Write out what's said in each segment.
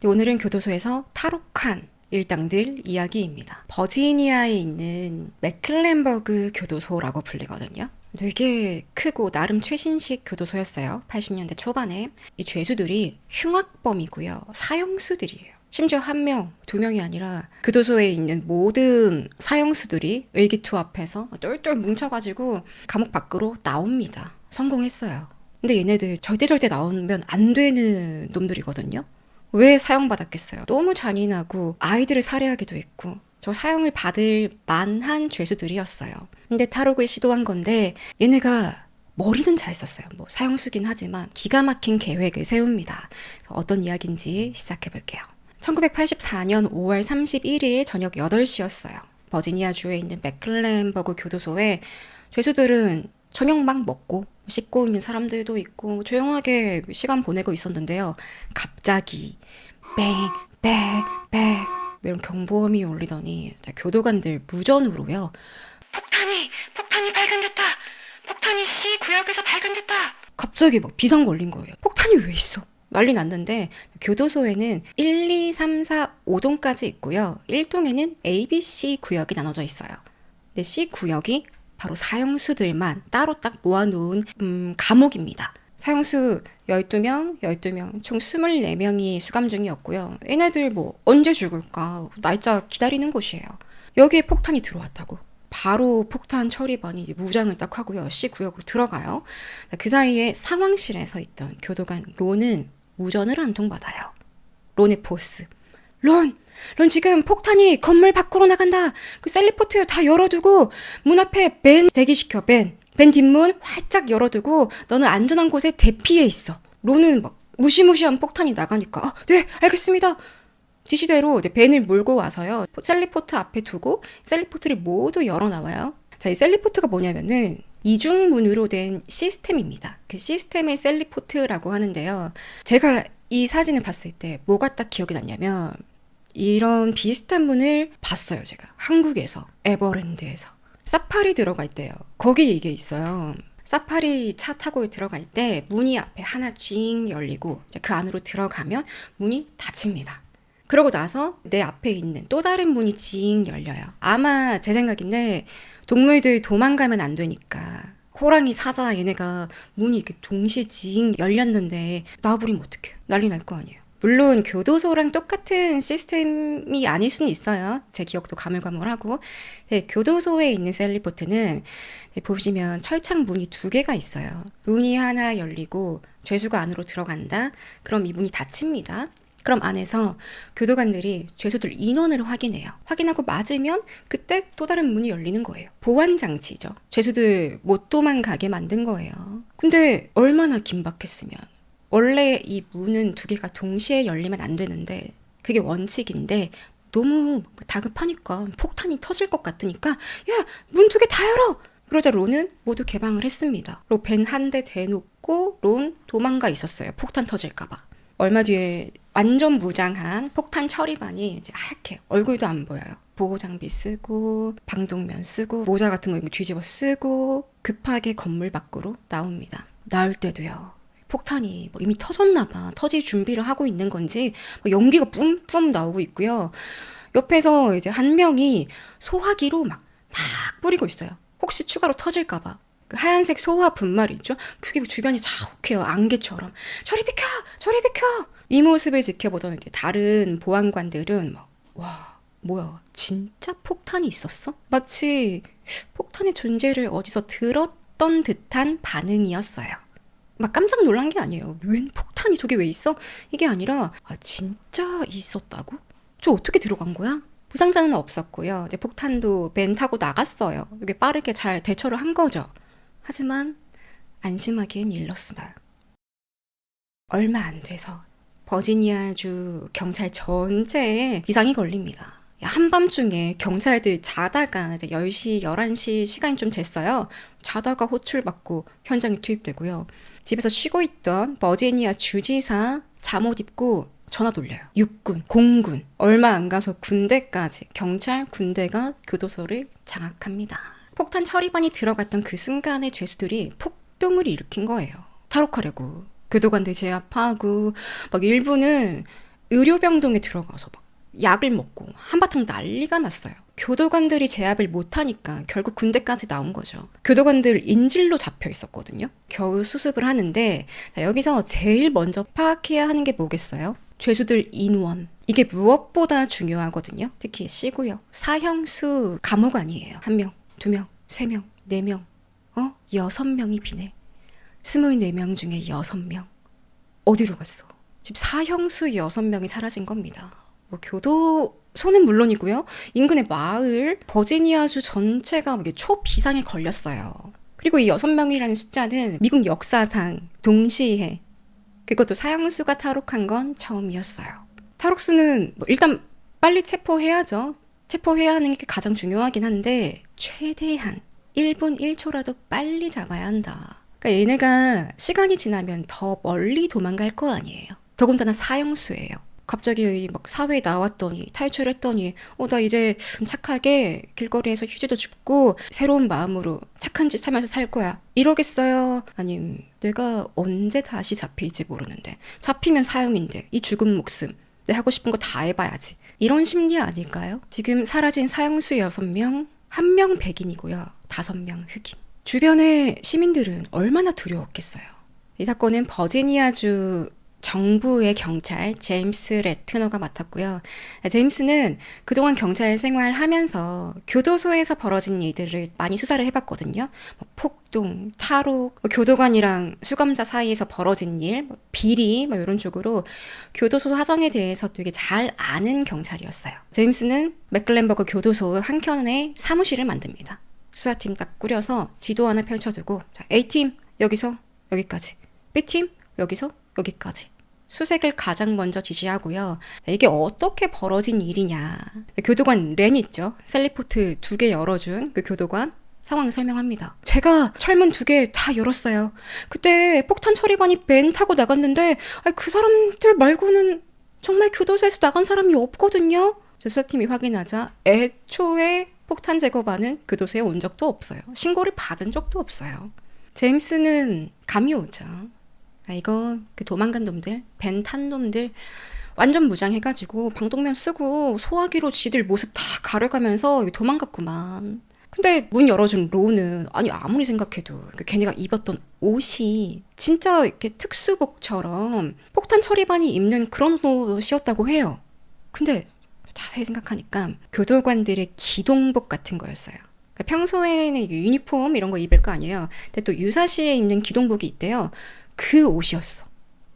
오늘은 교도소에서 탈옥한 일당들 이야기입니다. 버지니아에 있는 맥클렌버그 교도소라고 불리거든요. 되게 크고 나름 최신식 교도소였어요. 80년대 초반에. 이 죄수들이 흉악범이고요. 사형수들이에요. 심지어 한 명, 두 명이 아니라 교도소에 있는 모든 사형수들이 의기투합해서 똘똘 뭉쳐가지고 감옥 밖으로 나옵니다. 성공했어요. 근데 얘네들 절대 나오면 안 되는 놈들이거든요. 왜 사형받았겠어요? 너무 잔인하고 아이들을 살해하기도 했고 저 사형을 받을 만한 죄수들이었어요. 근데 탈옥을 시도한 건데 얘네가 머리는 잘 썼어요. 뭐 사형수긴 하지만 기가 막힌 계획을 세웁니다. 어떤 이야기인지 시작해 볼게요. 1984년 5월 31일 저녁 8시였어요. 버지니아주에 있는 맥클렌버그 교도소에 죄수들은 저녁 막 먹고 씻고 있는 사람들도 있고 조용하게 시간 보내고 있었는데요. 갑자기 뺑뺑뺑 이런 경보음이 울리더니 교도관들 무전으로요. 폭탄이 발견됐다. 폭탄이 C 구역에서 발견됐다. 갑자기 막 비상 걸린 거예요. 폭탄이 왜 있어? 난리 났는데 교도소에는 1, 2, 3, 4, 5동까지 있고요. 1동에는 A, B, C 구역이 나눠져 있어요. 근데 C 구역이 바로 사형수들만 따로 딱 모아놓은 감옥입니다. 사형수 12명, 총 24명이 수감 중이었고요. 얘네들 뭐 언제 죽을까 날짜 기다리는 곳이에요. 여기에 폭탄이 들어왔다고. 바로 폭탄 처리반이 이제 무장을 딱 하고요. C구역으로 들어가요. 그 사이에 상황실에서 있던 교도관 론은 무전을 한 통 받아요. 론의 보스. 론 지금 폭탄이 건물 밖으로 나간다. 그 셀리포트 다 열어두고 문 앞에 벤 대기시켜. 벤 뒷문 활짝 열어두고 너는 안전한 곳에 대피해 있어. 론은 막 무시무시한 폭탄이 나가니까 네 알겠습니다. 지시대로 벤을 몰고 와서요. 셀리포트 앞에 두고 셀리포트를 모두 열어 나와요. 자, 이 셀리포트가 뭐냐면은 이중문으로 된 시스템입니다. 그 시스템을 셀리포트라고 하는데요. 제가 이 사진을 봤을 때 뭐가 딱 기억이 났냐면 이런 비슷한 문을 봤어요. 제가 한국에서 에버랜드에서 사파리 들어갈 때요. 거기 이게 있어요. 사파리 차 타고 들어갈 때 문이 앞에 하나 쥐 열리고 그 안으로 들어가면 문이 닫힙니다. 그러고 나서 내 앞에 있는 또 다른 문이 징 열려요. 아마 제 생각인데 동물들 도망가면 안 되니까 호랑이, 사자 얘네가 문이 이렇게 동시에 징 열렸는데 나와버리면 어떡해요. 난리 날 거 아니에요. 물론 교도소랑 똑같은 시스템이 아닐 수는 있어요. 제 기억도 가물가물하고. 네, 교도소에 있는 셀리포트는 보시면 철창 문이 2개가 있어요. 문이 하나 열리고 죄수가 안으로 들어간다. 그럼 이 문이 닫힙니다. 그럼 안에서 교도관들이 죄수들 인원을 확인해요. 확인하고 맞으면 그때 또 다른 문이 열리는 거예요. 보안장치죠. 죄수들 못 도망가게 만든 거예요. 근데 얼마나 긴박했으면. 원래 이 문은 2개가 동시에 열리면 안 되는데 그게 원칙인데 너무 다급하니까 폭탄이 터질 것 같으니까 야, 문 2개 다 열어! 그러자 론은 모두 개방을 했습니다. 벤 한 대 대놓고 론 도망가 있었어요. 폭탄 터질까 봐. 얼마 뒤에 완전 무장한 폭탄 처리반이 이제 하얗게 얼굴도 안 보여요. 보호장비 쓰고 방독면 쓰고 모자 같은 거 뒤집어 쓰고 급하게 건물 밖으로 나옵니다. 나올 때도요. 폭탄이 이미 터졌나 봐. 터질 준비를 하고 있는 건지 연기가 뿜뿜 나오고 있고요. 옆에서 이제 한 명이 소화기로 막 뿌리고 있어요. 혹시 추가로 터질까 봐. 그 하얀색 소화 분말이 있죠? 그게 주변이 자욱해요. 안개처럼. 저리 비켜! 이 모습을 지켜보던 다른 보안관들은 와, 뭐야, 진짜 폭탄이 있었어? 마치 폭탄의 존재를 어디서 들었던 듯한 반응이었어요. 막 깜짝 놀란 게 아니에요. 웬 폭탄이 저게 왜 있어? 이게 아니라 진짜 있었다고? 저 어떻게 들어간 거야? 부상자는 없었고요. 폭탄도 벤 타고 나갔어요. 이게 빠르게 잘 대처를 한 거죠. 하지만 안심하기엔 일렀으나 얼마 안 돼서 버지니아주 경찰 전체에 비상이 걸립니다. 한밤중에 경찰들 자다가 이제 10시, 11시 시간이 좀 됐어요. 자다가 호출받고 현장에 투입되고요. 집에서 쉬고 있던 버지니아 주지사 잠옷 입고 전화 돌려요. 육군, 공군, 얼마 안 가서 군대까지 경찰 군대가 교도소를 장악합니다. 폭탄 처리반이 들어갔던 그 순간에 죄수들이 폭동을 일으킨 거예요. 탈옥하려고. 교도관들 제압하고 막 일부는 의료병동에 들어가서 막 약을 먹고 한바탕 난리가 났어요. 교도관들이 제압을 못하니까 결국 군대까지 나온 거죠. 교도관들 인질로 잡혀 있었거든요. 겨우 수습을 하는데 여기서 제일 먼저 파악해야 하는 게 뭐겠어요? 죄수들 인원. 이게 무엇보다 중요하거든요. 특히 C구역. 사형수 감옥 아니에요. 1명, 2명, 3명, 4명, 6명이 비네. 24명 중에 6명. 어디로 갔어? 지금 사형수 6명이 사라진 겁니다. 뭐 교도소는 물론이고요. 인근의 마을, 버지니아주 전체가 초비상에 걸렸어요. 그리고 이 6명이라는 숫자는 미국 역사상 동시에 그것도 사형수가 탈옥한 건 처음이었어요. 탈옥수는 일단 빨리 체포해야죠. 체포해야 하는 게 가장 중요하긴 한데 최대한 1분 1초라도 빨리 잡아야 한다. 그러니까 얘네가 시간이 지나면 더 멀리 도망갈 거 아니에요. 더군다나 사형수예요. 갑자기 막 사회에 나왔더니 탈출했더니 나 이제 착하게 길거리에서 휴지도 줍고 새로운 마음으로 착한 짓 하면서 살 거야. 이러겠어요? 아님 내가 언제 다시 잡힐지 모르는데 잡히면 사형인데 이 죽은 목숨 내 하고 싶은 거 다 해봐야지. 이런 심리 아닐까요? 지금 사라진 사형수 6명, 1명 백인이고요. 5명 흑인. 주변의 시민들은 얼마나 두려웠겠어요. 이 사건은 버지니아주 정부의 경찰 제임스 레트너가 맡았고요. 제임스는 그동안 경찰 생활하면서 교도소에서 벌어진 일들을 많이 수사를 해봤거든요. 폭동, 탈옥, 교도관이랑 수감자 사이에서 벌어진 일, 비리 이런 쪽으로 교도소 사정에 대해서 되게 잘 아는 경찰이었어요. 제임스는 맥클렌버그 교도소 한켠에 사무실을 만듭니다. 수사팀 딱 꾸려서 지도 하나 펼쳐두고 자, A팀 여기서 여기까지, B팀 여기서 여기까지 수색을 가장 먼저 지시하고요. 이게 어떻게 벌어진 일이냐. 교도관 렌 있죠. 셀리포트 2개 열어준 그 교도관 상황을 설명합니다. 제가 철문 2개 다 열었어요. 그때 폭탄 처리반이 벤 타고 나갔는데 그 사람들 말고는 정말 교도소에서 나간 사람이 없거든요. 수사팀이 확인하자 애초에 폭탄 제거반은 교도소에 온 적도 없어요. 신고를 받은 적도 없어요. 제임스는 감이 오죠. 이거 그 도망간 놈들, 벤 탄 놈들 완전 무장해가지고 방독면 쓰고 소화기로 지들 모습 다 가려가면서 도망갔구만. 근데 문 열어준 로는 아무리 생각해도 걔네가 입었던 옷이 진짜 이렇게 특수복처럼 폭탄 처리반이 입는 그런 옷이었다고 해요. 근데 자세히 생각하니까 교도관들의 기동복 같은 거였어요. 그러니까 평소에는 유니폼 이런 거 입을 거 아니에요. 근데 또 유사시에 입는 기동복이 있대요. 그 옷이었어.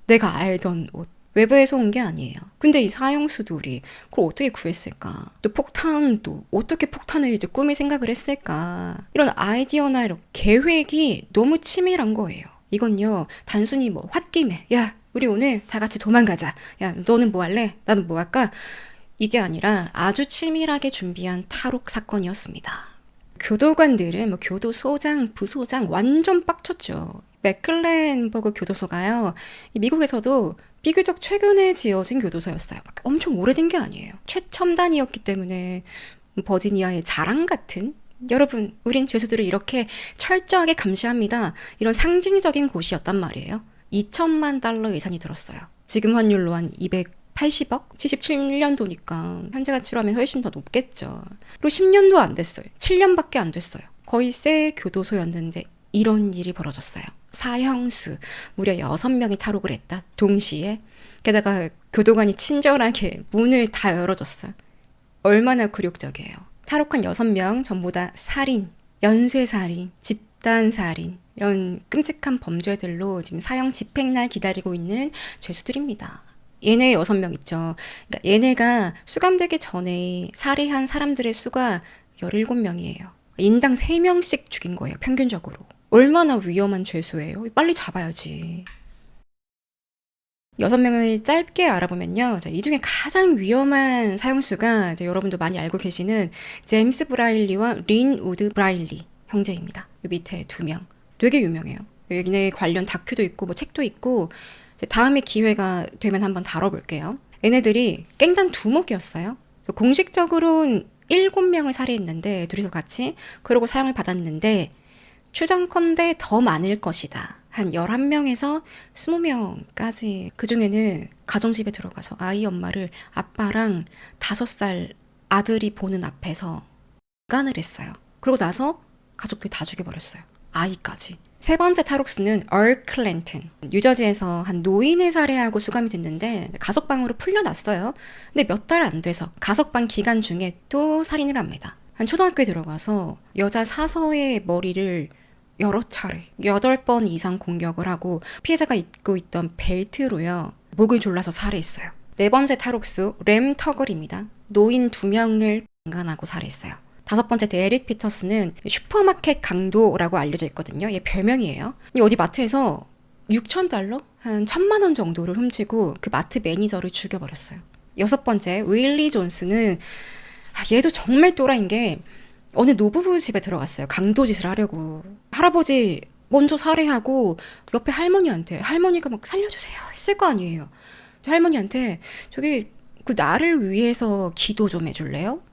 내가 알던 옷. 외부에서 온 게 아니에요. 근데 이 사형수들이 그걸 어떻게 구했을까? 또 폭탄도 어떻게 폭탄을 이제 꾸밀 생각을 했을까? 이런 아이디어나 이런 계획이 너무 치밀한 거예요. 이건요 단순히 홧김에 야 우리 오늘 다 같이 도망가자. 야 너는 뭐 할래? 나는 뭐 할까? 이게 아니라 아주 치밀하게 준비한 탈옥 사건이었습니다. 교도관들은 교도소장, 부소장 완전 빡쳤죠. 맥클렌버그 교도소가요. 미국에서도 비교적 최근에 지어진 교도소였어요. 엄청 오래된 게 아니에요. 최첨단이었기 때문에 버지니아의 자랑 같은 여러분 우린 죄수들을 이렇게 철저하게 감시합니다. 이런 상징적인 곳이었단 말이에요. 2천만 달러 예산이 들었어요. 지금 환율로 한 280억? 77년도니까 현재 가치로 하면 훨씬 더 높겠죠. 그리고 10년도 안 됐어요. 7년밖에 안 됐어요. 거의 새 교도소였는데 이런 일이 벌어졌어요. 사형수 무려 6명이 탈옥을 했다. 동시에. 게다가 교도관이 친절하게 문을 다 열어줬어요. 얼마나 굴욕적이에요. 탈옥한 6명 전부 다 살인, 연쇄살인, 집단살인 이런 끔찍한 범죄들로 지금 사형 집행날 기다리고 있는 죄수들입니다. 얘네 6명 있죠. 그러니까 얘네가 수감되기 전에 살해한 사람들의 수가 17명이에요. 인당 3명씩 죽인 거예요. 평균적으로. 얼마나 위험한 죄수예요. 빨리 잡아야지. 6명을 짧게 알아보면요. 이 중에 가장 위험한 사형수가 여러분도 많이 알고 계시는 제임스 브라일리와 린 우드 브라일리 형제입니다. 이 밑에 2명. 되게 유명해요. 얘네 관련 다큐도 있고 책도 있고 다음에 기회가 되면 한번 다뤄볼게요. 얘네들이 깽단 두목이었어요. 공식적으로는 7명을 살해했는데 둘이서 같이 그러고 사형을 받았는데 추정컨대 더 많을 것이다. 한 11명에서 20명까지. 그중에는 가정집에 들어가서 아이 엄마를 아빠랑 5살 아들이 보는 앞에서 간을 했어요. 그러고 나서 가족들이 다 죽여버렸어요. 아이까지. 세 번째 탈옥수는 얼 클랜튼. 뉴저지에서 한 노인을 살해하고 수감이 됐는데 가석방으로 풀려났어요. 근데 몇 달 안 돼서 가석방 기간 중에 또 살인을 합니다. 한 초등학교에 들어가서 여자 사서의 머리를 여러 차례 8번 이상 공격을 하고 피해자가 입고 있던 벨트로요 목을 졸라서 살해했어요. 네 번째 탈옥수 램 터글입니다. 노인 2명을 강간하고 살해했어요. 5번째 데릭 피터스는 슈퍼마켓 강도라고 알려져 있거든요. 얘 별명이에요. 어디 마트에서 $6,000? 한 1,000만 원 정도를 훔치고 그 마트 매니저를 죽여버렸어요. 6번째 윌리 존스는 얘도 정말 또라이인 게 어느 노부부 집에 들어갔어요. 강도짓을 하려고. 할아버지 먼저 살해하고 옆에 할머니가 막 살려주세요 했을 거 아니에요. 할머니한테 저기 그 나를 위해서 기도 좀 해줄래요?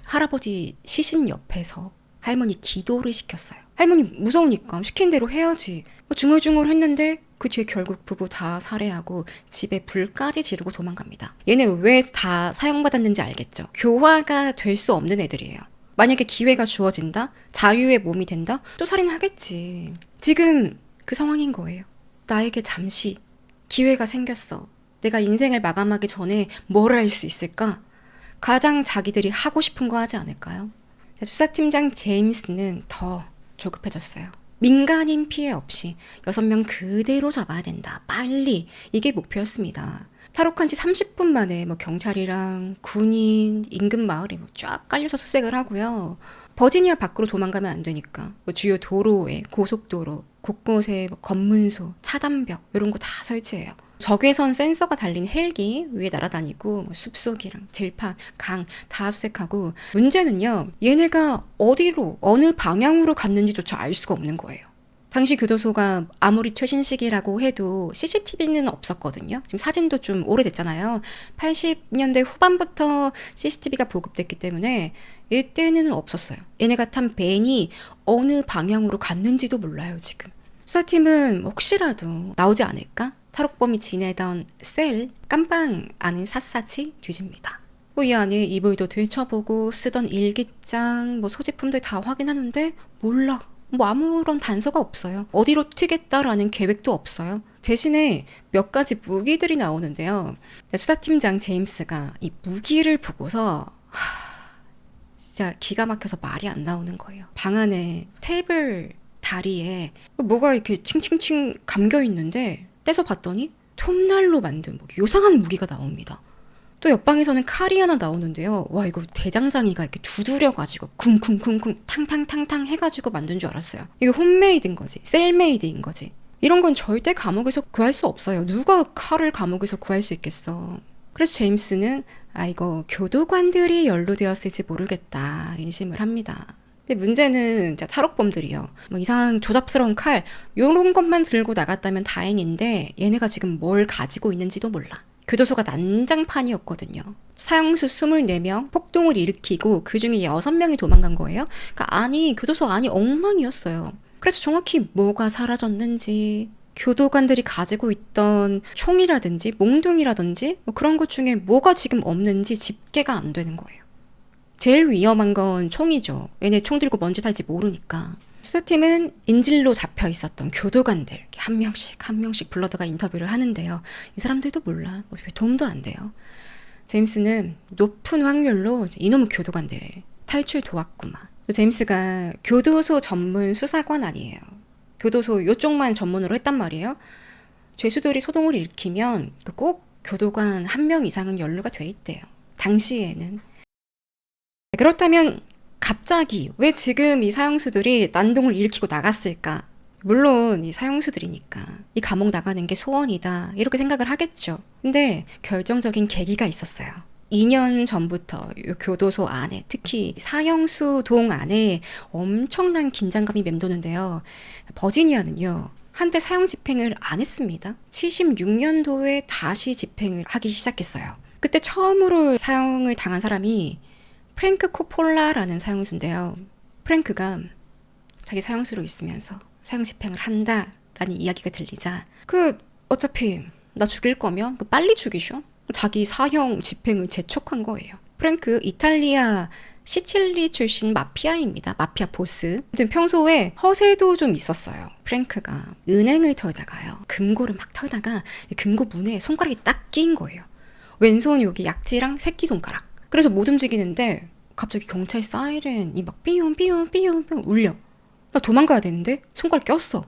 할아버지 시신 옆에서 할머니 기도를 시켰어요. 할머니 무서우니까 시킨 대로 해야지. 중얼중얼 했는데 그 뒤에 결국 부부 다 살해하고 집에 불까지 지르고 도망갑니다. 얘네 왜 다 사형받았는지 알겠죠? 교화가 될 수 없는 애들이에요. 만약에 기회가 주어진다? 자유의 몸이 된다? 또 살인하겠지. 지금 그 상황인 거예요. 나에게 잠시 기회가 생겼어. 내가 인생을 마감하기 전에 뭘 할 수 있을까? 가장 자기들이 하고 싶은 거 하지 않을까요? 수사팀장 제임스는 더 조급해졌어요. 민간인 피해 없이 6명 그대로 잡아야 된다. 빨리. 이게 목표였습니다. 탈옥한 지 30분 만에 경찰이랑 군인, 인근 마을에 쫙 깔려서 수색을 하고요. 버지니아 밖으로 도망가면 안 되니까 주요 도로에, 고속도로, 곳곳에 검문소, 차단벽 이런 거 다 설치해요. 적외선 센서가 달린 헬기 위에 날아다니고 숲속이랑 들판, 강 다 수색하고 문제는요. 얘네가 어디로 어느 방향으로 갔는지조차 알 수가 없는 거예요. 당시 교도소가 아무리 최신식이라고 해도 CCTV는 없었거든요. 지금 사진도 좀 오래됐잖아요. 80년대 후반부터 CCTV가 보급됐기 때문에 이때는 없었어요. 얘네가 탄 밴이 어느 방향으로 갔는지도 몰라요, 지금. 수사팀은 혹시라도 나오지 않을까? 탈옥범이 지내던 셀, 깜방 안은 샅샅이 뒤집니다. 이 안에 이불도 들춰보고 쓰던 일기장, 소지품들 다 확인하는데 몰라. 아무런 단서가 없어요. 어디로 튀겠다라는 계획도 없어요. 대신에 몇 가지 무기들이 나오는데요. 수사팀장 제임스가 이 무기를 보고서 진짜 기가 막혀서 말이 안 나오는 거예요. 방 안에 테이블 다리에 뭐가 이렇게 칭칭칭 감겨 있는데 떼서 봤더니 톱날로 만든 요상한 무기가 나옵니다. 또 옆방에서는 칼이 하나 나오는데요. 와, 이거 대장장이가 이렇게 두드려가지고 쿵쿵쿵쿵 탕탕탕탕 해가지고 만든 줄 알았어요. 이거 홈메이드인 거지. 셀메이드인 거지. 이런 건 절대 감옥에서 구할 수 없어요. 누가 칼을 감옥에서 구할 수 있겠어. 그래서 제임스는 이거 교도관들이 연루되었을지 모르겠다 의심을 합니다. 근데 문제는 탈옥범들이요. 이상한 조잡스러운 칼 이런 것만 들고 나갔다면 다행인데 얘네가 지금 뭘 가지고 있는지도 몰라. 교도소가 난장판이었거든요. 사형수 24명 폭동을 일으키고 그중에 6명이 도망간 거예요. 교도소 안이 엉망이었어요. 그래서 정확히 뭐가 사라졌는지, 교도관들이 가지고 있던 총이라든지 몽둥이라든지 그런 것 중에 뭐가 지금 없는지 집계가 안 되는 거예요. 제일 위험한 건 총이죠. 얘네 총 들고 뭔 짓 할지 모르니까. 수사팀은 인질로 잡혀 있었던 교도관들 한 명씩 불러다가 인터뷰를 하는데요. 이 사람들도 몰라. 도움도 안 돼요. 제임스는 높은 확률로 이놈의 교도관들 탈출 도왔구만. 제임스가 교도소 전문 수사관 아니에요. 교도소 요쪽만 전문으로 했단 말이에요. 죄수들이 소동을 일으키면 꼭 교도관 1명 이상은 연루가 돼 있대요. 당시에는. 그렇다면 갑자기 왜 지금 이 사형수들이 난동을 일으키고 나갔을까? 물론 이 사형수들이니까 이 감옥 나가는 게 소원이다 이렇게 생각을 하겠죠. 근데 결정적인 계기가 있었어요. 2년 전부터 이 교도소 안에 특히 사형수 동 안에 엄청난 긴장감이 맴도는데요. 버지니아는요. 한때 사형 집행을 안 했습니다. 76년도에 다시 집행을 하기 시작했어요. 그때 처음으로 사형을 당한 사람이 프랭크 코폴라라는 사형수인데요. 프랭크가 자기 사형수로 있으면서 사형 집행을 한다라는 이야기가 들리자 어차피 나 죽일 거면 빨리 죽이셔. 자기 사형 집행을 재촉한 거예요. 프랭크 이탈리아 시칠리 출신 마피아입니다. 마피아 보스. 아무튼 평소에 허세도 좀 있었어요. 프랭크가 은행을 털다가요. 금고를 막 털다가 금고 문에 손가락이 딱 끼인 거예요. 왼손 여기 약지랑 새끼손가락. 그래서 못 움직이는데 갑자기 경찰 사이렌이 막 삐용 울려. 나 도망가야 되는데 손가락 꼈어.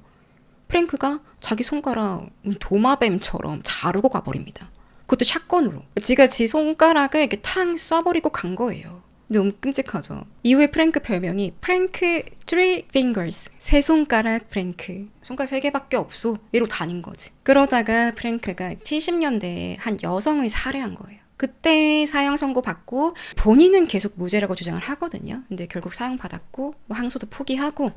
프랭크가 자기 손가락 도마뱀처럼 자르고 가버립니다. 그것도 샷건으로. 지가 지 손가락을 이렇게 탕 쏴버리고 간 거예요. 너무 끔찍하죠. 이후에 프랭크 별명이 프랭크 3 fingers. 세 손가락 프랭크. 손가락 3개밖에 없어. 이러고 다닌 거지. 그러다가 프랭크가 70년대에 한 여성을 살해한 거예요. 그때 사형 선고 받고 본인은 계속 무죄라고 주장을 하거든요. 근데 결국 사형 받았고 항소도 포기하고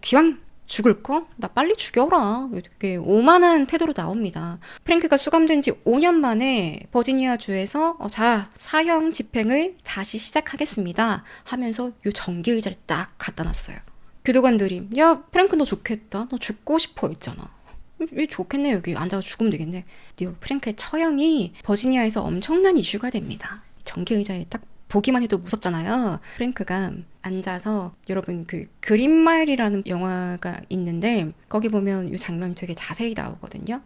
기왕 죽을 거? 나 빨리 죽여라. 이렇게 오만한 태도로 나옵니다. 프랭크가 수감된 지 5년 만에 버지니아주에서 자, 사형 집행을 다시 시작하겠습니다 하면서 요 전기의자를 딱 갖다 놨어요. 교도관들이 야, 프랭크 너 좋겠다. 너 죽고 싶어 했잖아. 왜 좋겠네. 여기 앉아서 죽으면 되겠네. 근데 프랭크의 처형이 버지니아에서 엄청난 이슈가 됩니다. 전기의자에 딱 보기만 해도 무섭잖아요. 프랭크가 앉아서 여러분 그린마일이라는 영화가 있는데 거기 보면 이 장면이 되게 자세히 나오거든요.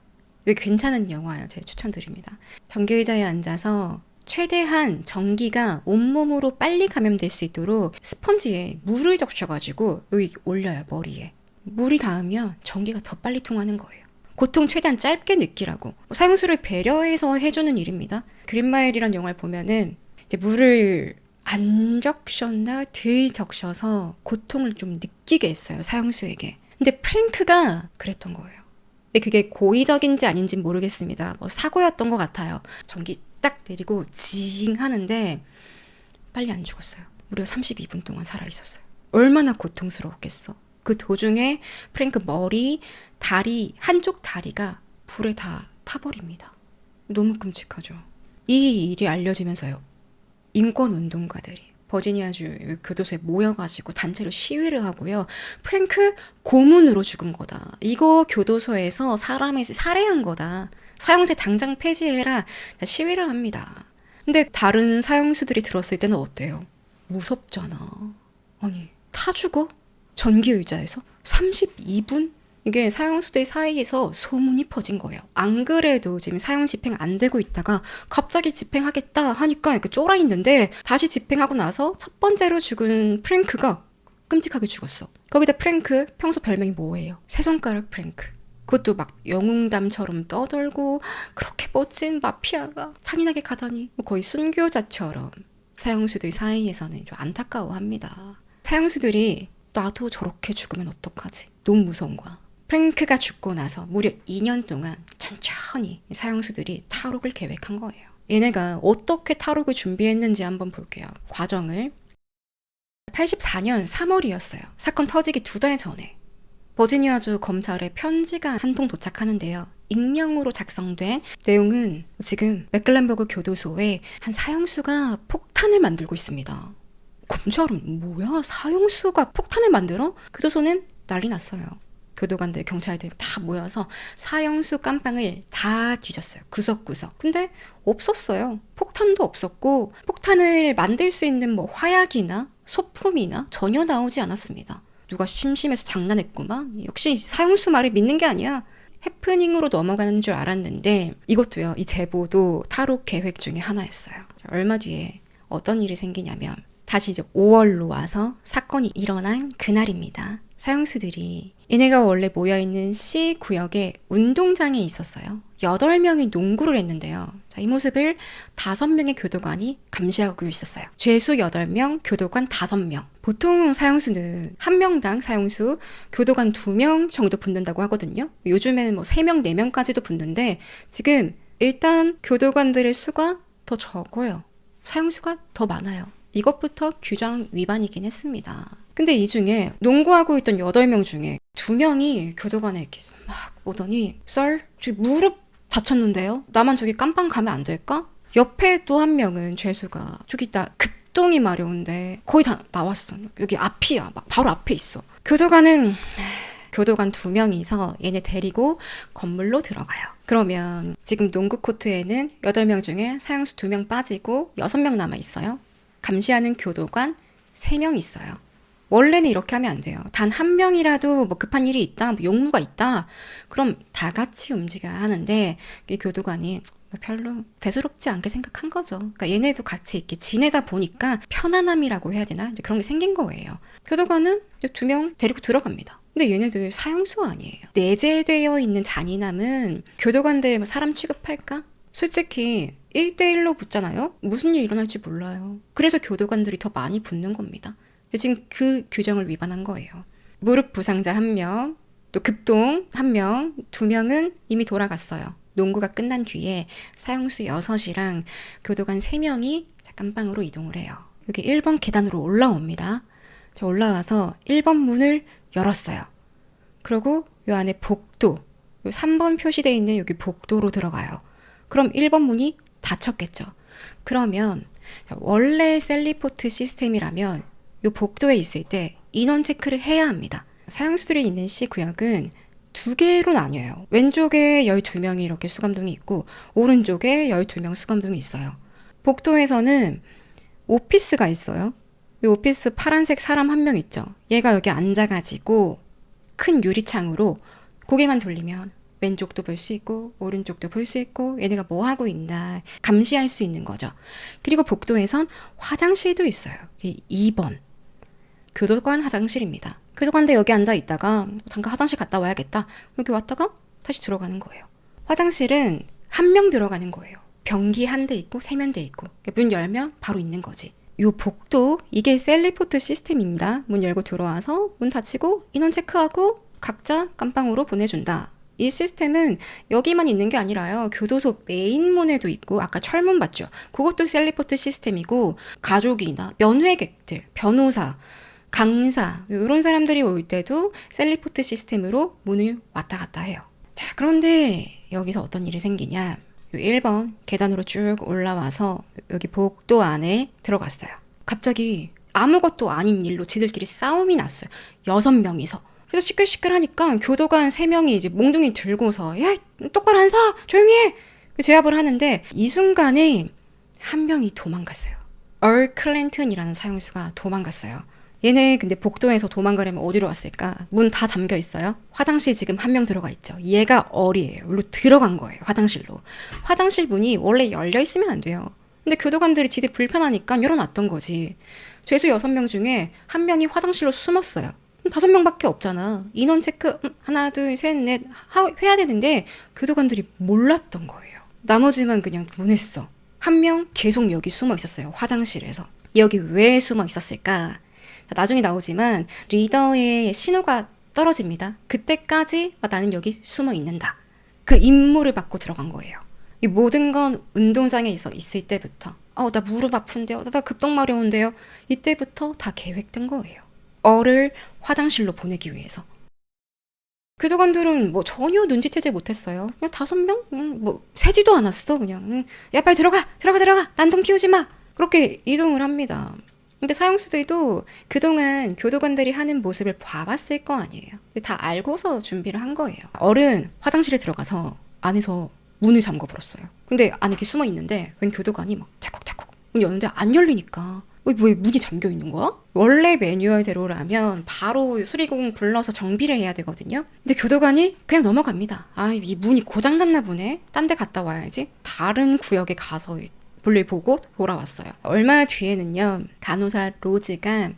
이게 괜찮은 영화예요. 제가 추천드립니다. 전기의자에 앉아서 최대한 전기가 온몸으로 빨리 감염될 수 있도록 스펀지에 물을 적셔가지고 여기 올려요. 머리에. 물이 닿으면 전기가 더 빨리 통하는 거예요. 고통 최대한 짧게 느끼라고. 사형수를 배려해서 해주는 일입니다. 그린마일이라는 영화를 보면은 이제 물을 안 적셨나 덜 적셔서 고통을 좀 느끼게 했어요. 사형수에게. 근데 프랭크가 그랬던 거예요. 근데 그게 고의적인지 아닌지 모르겠습니다. 사고였던 것 같아요. 전기 딱 내리고 징 하는데 빨리 안 죽었어요. 무려 32분 동안 살아있었어요. 얼마나 고통스러웠겠어. 그 도중에 프랭크 머리, 다리, 한쪽 다리가 불에 다 타버립니다. 너무 끔찍하죠. 이 일이 알려지면서요. 인권운동가들이 버지니아주 교도소에 모여가지고 단체로 시위를 하고요. 프랭크 고문으로 죽은 거다. 이거 교도소에서 사람을 살해한 거다. 사형제 당장 폐지해라. 시위를 합니다. 근데 다른 사형수들이 들었을 때는 어때요? 무섭잖아. 아니, 타 죽어? 전기의자에서 32분? 이게 사형수들 사이에서 소문이 퍼진 거예요. 안 그래도 지금 사형 집행 안 되고 있다가 갑자기 집행하겠다 하니까 이렇게 쫄아 있는데 다시 집행하고 나서 첫 번째로 죽은 프랭크가 끔찍하게 죽었어. 거기다 프랭크 평소 별명이 뭐예요? 세 손가락 프랭크. 그것도 막 영웅담처럼 떠돌고 그렇게 멋진 마피아가 잔인하게 가다니 거의 순교자처럼 사형수들 사이에서는 좀 안타까워합니다. 사형수들이 나도 저렇게 죽으면 어떡하지? 너무 무서운 거야. 프랭크가 죽고 나서 무려 2년 동안 천천히 사형수들이 탈옥을 계획한 거예요. 얘네가 어떻게 탈옥을 준비했는지 한번 볼게요. 과정을. 84년 3월이었어요. 사건 터지기 2달 전에. 버지니아주 검찰에 편지가 한 통 도착하는데요. 익명으로 작성된 내용은 지금 맥클렌버그 교도소에 한 사형수가 폭탄을 만들고 있습니다. 검찰은 뭐야? 사형수가 폭탄을 만들어? 교도소는 난리 났어요. 교도관들, 경찰들 다 모여서 사형수 깜빵을 다 뒤졌어요. 구석구석. 근데 없었어요. 폭탄도 없었고 폭탄을 만들 수 있는 화약이나 소품이나 전혀 나오지 않았습니다. 누가 심심해서 장난했구만. 역시 사형수 말을 믿는 게 아니야. 해프닝으로 넘어가는 줄 알았는데 이것도요. 이 제보도 탈옥 계획 중에 하나였어요. 얼마 뒤에 어떤 일이 생기냐면 다시 이제 5월로 와서 사건이 일어난 그날입니다. 사형수들이 얘네가 원래 모여있는 C구역에 운동장에 있었어요. 8명이 농구를 했는데요. 자, 이 모습을 5명의 교도관이 감시하고 있었어요. 죄수 8명, 교도관 5명. 보통 사형수는 한 명당 사형수, 교도관 2명 정도 붙는다고 하거든요. 요즘에는 3명, 4명까지도 붙는데 지금 일단 교도관들의 수가 더 적어요. 사형수가 더 많아요. 이것부터 규정 위반이긴 했습니다. 근데 이 중에 농구하고 있던 8명 중에 2명이 교도관에 이렇게 막 오더니 썰? 저기 무릎 다쳤는데요? 나만 저기 깜빵 가면 안 될까? 옆에 또 한 명은 죄수가 저기 나 급동이 마려운데 거의 다 나왔어. 여기 앞이야. 막 바로 앞에 있어. 교도관 2명이서 얘네 데리고 건물로 들어가요. 그러면 지금 농구 코트에는 8명 중에 사형수 2명 빠지고 6명 남아 있어요. 감시하는 교도관 3명 있어요. 원래는 이렇게 하면 안 돼요. 단 한 명이라도 뭐 급한 일이 있다, 뭐 용무가 있다, 그럼 다 같이 움직여야 하는데 이 교도관이 별로 대수롭지 않게 생각한 거죠. 그러니까 얘네도 같이 이렇게 지내다 보니까 편안함이라고 해야 되나? 이제 그런 게 생긴 거예요. 교도관은 2명 데리고 들어갑니다. 근데 얘네들 사형수 아니에요. 내재되어 있는 잔인함은 교도관들 뭐 사람 취급할까? 솔직히 1대1로 붙잖아요? 무슨 일 일어날지 몰라요. 그래서 교도관들이 더 많이 붙는 겁니다. 지금 그 규정을 위반한 거예요. 무릎 부상자 1명, 또 급동 1명, 2명은 이미 돌아갔어요. 농구가 끝난 뒤에 사형수 6이랑 교도관 3명이 깜방으로 이동을 해요. 여기 1번 계단으로 올라옵니다. 저 올라와서 1번 문을 열었어요. 그리고 요 안에 복도, 요 3번 표시되어 있는 여기 복도로 들어가요. 그럼 1번 문이 닫혔겠죠. 그러면 원래 셀리포트 시스템이라면 요 복도에 있을 때 인원 체크를 해야 합니다. 사형수들이 있는 C구역은 2개로 나뉘어요. 왼쪽에 12명이 이렇게 수감동이 있고 오른쪽에 12명 수감동이 있어요. 복도에서는 오피스가 있어요. 이 오피스 파란색 사람 1명 있죠. 얘가 여기 앉아가지고 큰 유리창으로 고개만 돌리면 왼쪽도 볼 수 있고 오른쪽도 볼 수 있고 얘네가 뭐 하고 있나 감시할 수 있는 거죠. 그리고 복도에선 화장실도 있어요. 2번 교도관 화장실입니다. 교도관대 여기 앉아 있다가 잠깐 화장실 갔다 와야겠다. 여기 왔다가 다시 들어가는 거예요. 화장실은 1명 들어가는 거예요. 변기 1대 있고 세면대 있고 문 열면 바로 있는 거지. 요 복도 이게 셀리포트 시스템입니다. 문 열고 들어와서 문 닫히고 인원 체크하고 각자 깜방으로 보내준다. 이 시스템은 여기만 있는 게 아니라요. 교도소 메인문에도 있고 아까 철문 봤죠? 그것도 셀리포트 시스템이고 가족이나 면회객들, 변호사, 강사 이런 사람들이 올 때도 셀리포트 시스템으로 문을 왔다 갔다 해요. 자, 그런데 여기서 어떤 일이 생기냐. 1번 계단으로 쭉 올라와서 여기 복도 안에 들어갔어요. 갑자기 아무것도 아닌 일로 지들끼리 싸움이 났어요. 6명이서. 그래서 시끌시끌하니까 교도관 3명이 이제 몽둥이 들고서 야 똑바로 안 서! 조용히 해! 제압을 하는데 이 순간에 1명이 도망갔어요. 얼 클랜튼이라는 사형수가 도망갔어요. 얘네 근데 복도에서 도망가려면 어디로 왔을까? 문 다 잠겨 있어요. 화장실 지금 1명 들어가 있죠. 얘가 얼이에요. 여기로 들어간 거예요. 화장실로. 화장실 문이 원래 열려 있으면 안 돼요. 근데 교도관들이 지들 불편하니까 열어놨던 거지. 죄수 6명 중에 1명이 화장실로 숨었어요. 5명밖에 없잖아. 인원 체크 하나 둘 셋 넷 해야 되는데 교도관들이 몰랐던 거예요. 나머지만 그냥 보냈어. 1명 계속 여기 숨어 있었어요. 화장실에서. 여기 왜 숨어 있었을까? 나중에 나오지만 리더의 신호가 떨어집니다. 그때까지 나는 여기 숨어 있는다. 그 임무를 받고 들어간 거예요. 이 모든 건 운동장에 있을 때부터 나 무릎 아픈데요. 나 급동 마려운데요. 이때부터 다 계획된 거예요. 얼을 화장실로 보내기 위해서. 교도관들은 뭐 전혀 눈치채지 못했어요. 그냥 5명? 뭐 세지도 않았어. 그냥 야 빨리 들어가. 난동 피우지 마. 그렇게 이동을 합니다. 근데 사형수들도 그동안 교도관들이 하는 모습을 봐봤을 거 아니에요. 다 알고서 준비를 한 거예요. 얼은 화장실에 들어가서 안에서 문을 잠궈버렸어요. 근데 안에 이렇게 숨어 있는데 웬 교도관이 막 찰컥찰컥 문 여는데 안 열리니까 왜 문이 잠겨 있는 거야? 원래 매뉴얼대로라면 바로 수리공 불러서 정비를 해야 되거든요. 근데 교도관이 그냥 넘어갑니다. 이 문이 고장났나 보네. 딴 데 갔다 와야지. 다른 구역에 가서 볼일 보고 돌아왔어요. 얼마 뒤에는요. 간호사 로즈가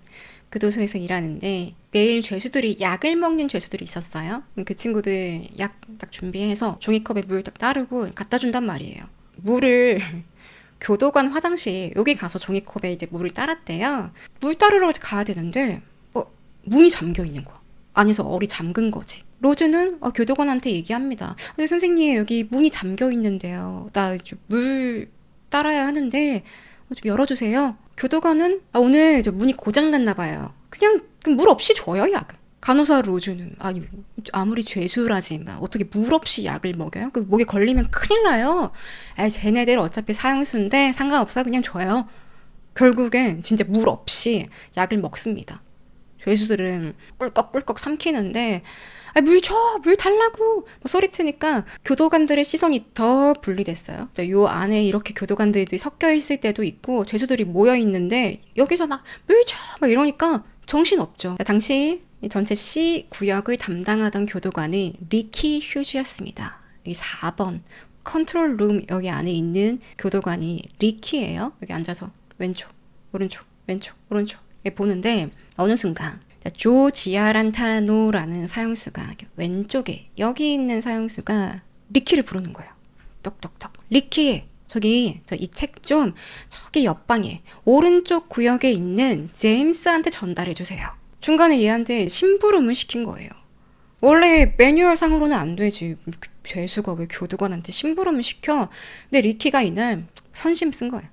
교도소에서 일하는데 매일 죄수들이 약을 먹는 죄수들이 있었어요. 그 친구들 약 딱 준비해서 종이컵에 물 딱 따르고 갖다 준단 말이에요. 물을 교도관 화장실 여기 가서 종이컵에 이제 물을 따랐대요. 물 따르러 가야 되는데 문이 잠겨 있는 거야. 안에서 얼이 잠근 거지. 로즈는 교도관한테 얘기합니다. 선생님 여기 문이 잠겨 있는데요. 나 물 따라야 하는데 좀 열어주세요. 교도관은 오늘 문이 고장났나 봐요. 그냥 물 없이 줘요 약을. 간호사 로즈는 아무리 죄수라지만 어떻게 물 없이 약을 먹여요? 그 목에 걸리면 큰일 나요. 쟤네들 어차피 사형수인데 상관없어 그냥 줘요. 결국엔 진짜 물 없이 약을 먹습니다. 죄수들은 꿀꺽꿀꺽 삼키는데 물 줘! 물 달라고! 뭐 소리치니까 교도관들의 시선이 더 분리됐어요. 요 안에 이렇게 교도관들이 섞여 있을 때도 있고 죄수들이 모여 있는데 여기서 막 물 줘! 막 이러니까 정신없죠. 당시 이 전체 C 구역을 담당하던 교도관이 리키 휴즈였습니다. 여기 4번 컨트롤 룸 여기 안에 있는 교도관이 리키예요. 여기 앉아서 왼쪽, 오른쪽, 왼쪽, 오른쪽 보는데 어느 순간 조 지아란타노라는 사형수가 왼쪽에 여기 있는 사형수가 리키를 부르는 거예요. 똑똑똑 리키 저기 이 책 좀 저기 옆방에 오른쪽 구역에 있는 제임스한테 전달해 주세요. 중간에 얘한테 심부름을 시킨 거예요. 원래 매뉴얼 상으로는 안 되지. 죄수가 왜 교도관한테 심부름을 시켜? 근데 리키가 이날 선심 쓴 거예요.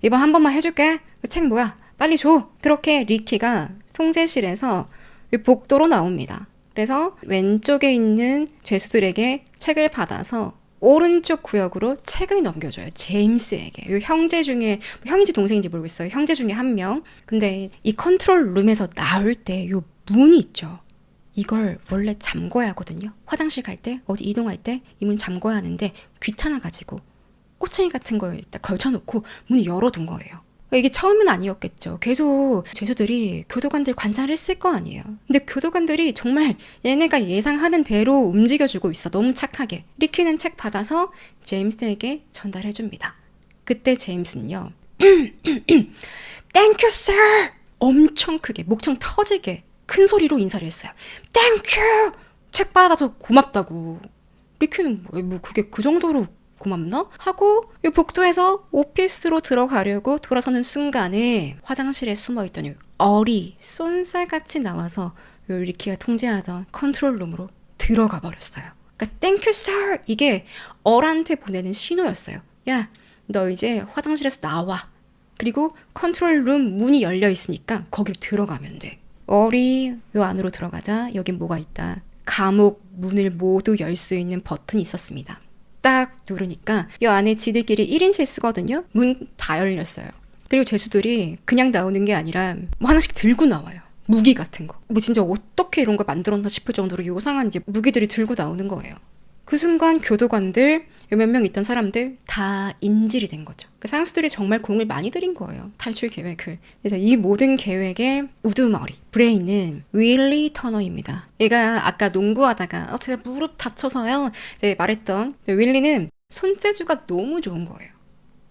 이번 한 번만 해줄게. 그 책 뭐야? 빨리 줘. 그렇게 리키가 통제실에서 복도로 나옵니다. 그래서 왼쪽에 있는 죄수들에게 책을 받아서 오른쪽 구역으로 책을 넘겨줘요. 제임스에게. 요 형제 중에 형인지 동생인지 모르겠어요. 형제 중에 한 명. 근데 이 컨트롤 룸에서 나올 때 요 문이 있죠. 이걸 원래 잠궈야 하거든요. 화장실 갈 때, 어디 이동할 때 이 문 잠궈야 하는데 귀찮아가지고 꼬챙이 같은 거에 걸쳐놓고 문을 열어둔 거예요. 이게 처음은 아니었겠죠. 계속 죄수들이 교도관들 관찰을 했을 거 아니에요. 근데 교도관들이 정말 얘네가 예상하는 대로 움직여주고 있어. 너무 착하게. 리키는 책 받아서 제임스에게 전달해줍니다. 그때 제임스는요. Thank you, sir! 엄청 크게, 목청 터지게 큰 소리로 인사를 했어요. Thank you! 책 받아서 고맙다고. 리키는 뭐 그게 그 정도로 고맙나? 하고 이 복도에서 오피스로 들어가려고 돌아서는 순간에 화장실에 숨어있던 얼이 쏜살같이 나와서 리키가 통제하던 컨트롤룸으로 들어가 버렸어요. 그러니까 Thank you, sir! 이게 얼한테 보내는 신호였어요. 야, 너 이제 화장실에서 나와. 그리고 컨트롤룸 문이 열려 있으니까 거기로 들어가면 돼. 얼이 요 안으로 들어가자 여긴 뭐가 있다. 감옥 문을 모두 열 수 있는 버튼이 있었습니다. 딱 누르니까 이 안에 지들끼리 1인실 쓰거든요. 문 다 열렸어요. 그리고 죄수들이 그냥 나오는 게 아니라 뭐 하나씩 들고 나와요. 무기 같은 거. 뭐 진짜 어떻게 이런 걸 만들었나 싶을 정도로 요상한 이제 무기들이 들고 나오는 거예요. 그 순간 교도관들 몇 명 있던 사람들 다 인질이 된 거죠. 그 사형수들이 정말 공을 많이 들인 거예요. 탈출 계획을. 그래서 이 모든 계획의 우두머리 브레인은 윌리 터너입니다. 얘가 아까 농구하다가 제가 무릎 다쳐서요 이제 말했던 윌리는 손재주가 너무 좋은 거예요.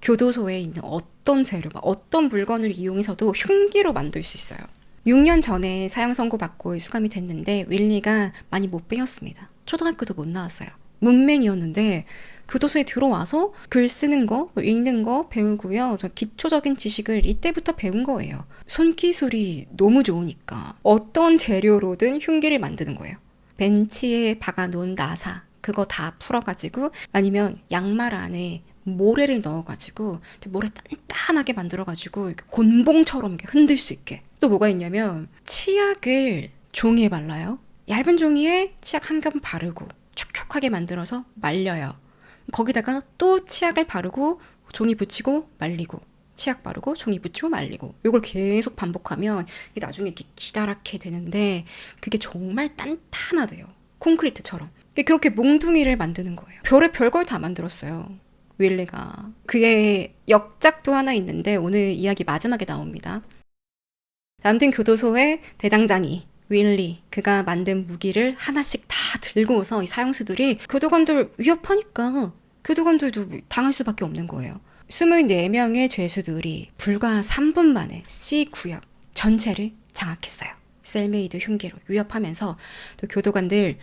교도소에 있는 어떤 재료, 어떤 물건을 이용해서도 흉기로 만들 수 있어요. 6년 전에 사형 선고받고 수감이 됐는데 윌리가 많이 못 배웠습니다. 초등학교도 못 나왔어요. 문맹이었는데 교도소에 들어와서 글 쓰는 거, 읽는 거 배우고요. 저 기초적인 지식을 이때부터 배운 거예요. 손기술이 너무 좋으니까 어떤 재료로든 흉기를 만드는 거예요. 벤치에 박아놓은 나사 그거 다 풀어가지고 아니면 양말 안에 모래를 넣어가지고 모래 단단하게 만들어가지고 곤봉처럼 이렇게 흔들 수 있게. 또 뭐가 있냐면 치약을 종이에 발라요. 얇은 종이에 치약 한 겹 바르고 촉촉하게 만들어서 말려요. 거기다가 또 치약을 바르고 종이 붙이고 말리고 치약 바르고 종이 붙이고 말리고 이걸 계속 반복하면 나중에 이렇게 기다랗게 되는데 그게 정말 단단하대요. 콘크리트처럼. 그렇게 몽둥이를 만드는 거예요. 별걸 다 만들었어요. 윌리가. 그의 역작도 하나 있는데 오늘 이야기 마지막에 나옵니다. 아무튼 교도소의 대장장이 윌리, 그가 만든 무기를 하나씩 다 들고서 이 사형수들이 교도관들 위협하니까 교도관들도 당할 수밖에 없는 거예요. 24명의 죄수들이 불과 3분 만에 C구역 전체를 장악했어요. 셀메이드 흉기로 위협하면서 또 교도관들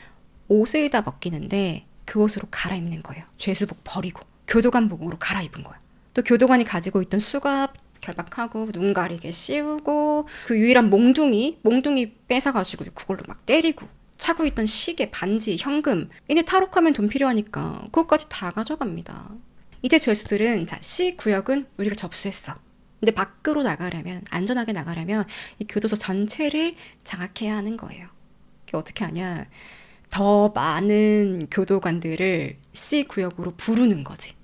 옷을 다 벗기는데 그 옷으로 갈아입는 거예요. 죄수복 버리고 교도관복으로 갈아입은 거예요. 또 교도관이 가지고 있던 수갑 결박하고 눈 가리개 씌우고 그 유일한 몽둥이 뺏어가지고 그걸로 막 때리고 차고 있던 시계, 반지, 현금 이제 탈옥하면 돈 필요하니까 그것까지 다 가져갑니다. 이제 죄수들은 자 C구역은 우리가 접수했어. 근데 밖으로 나가려면 안전하게 나가려면 이 교도소 전체를 장악해야 하는 거예요. 그게 어떻게 하냐 더 많은 교도관들을 C구역으로 부르는 거지.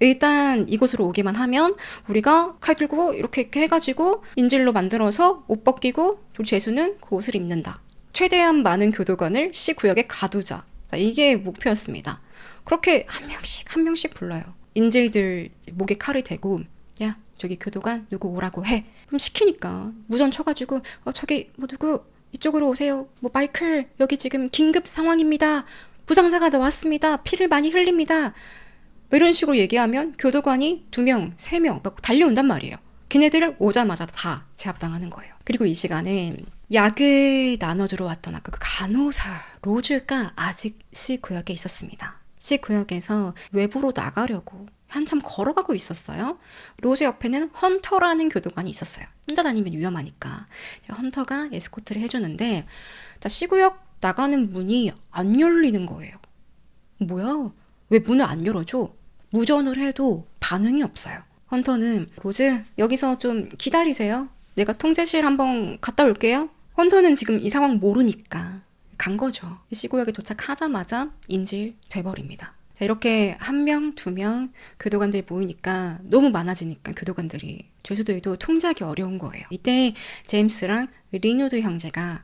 일단 이곳으로 오기만 하면 우리가 칼 들고 이렇게 해가지고 인질로 만들어서 옷 벗기고 죄수는 그 옷을 입는다. 최대한 많은 교도관을 C구역에 가두자. 자, 이게 목표였습니다. 그렇게 한 명씩 불러요. 인질들 목에 칼을 대고 야 저기 교도관 누구 오라고 해. 그럼 시키니까 무전 쳐가지고 저기 뭐 누구 이쪽으로 오세요. 뭐 마이클 여기 지금 긴급 상황입니다. 부상자가 나왔습니다. 피를 많이 흘립니다. 뭐 이런 식으로 얘기하면 교도관이 2명, 3명 막 달려온단 말이에요. 걔네들을 오자마자 다 제압당하는 거예요. 그리고 이 시간에 약을 나눠주러 왔던 아까 그 간호사 로즈가 아직 C구역에 있었습니다. C구역에서 외부로 나가려고 한참 걸어가고 있었어요. 로즈 옆에는 헌터라는 교도관이 있었어요. 혼자 다니면 위험하니까 헌터가 에스코트를 해주는데 C구역 나가는 문이 안 열리는 거예요. 뭐야? 왜 문을 안 열어줘? 무전을 해도 반응이 없어요. 헌터는 로즈 여기서 좀 기다리세요. 내가 통제실 한번 갔다 올게요. 헌터는 지금 이 상황 모르니까 간 거죠. C구역에 도착하자마자 인질 돼버립니다. 자, 이렇게 1명, 2명 교도관들이 모이니까 너무 많아지니까 교도관들이 죄수들도 통제하기 어려운 거예요. 이때 제임스랑 리누드 형제가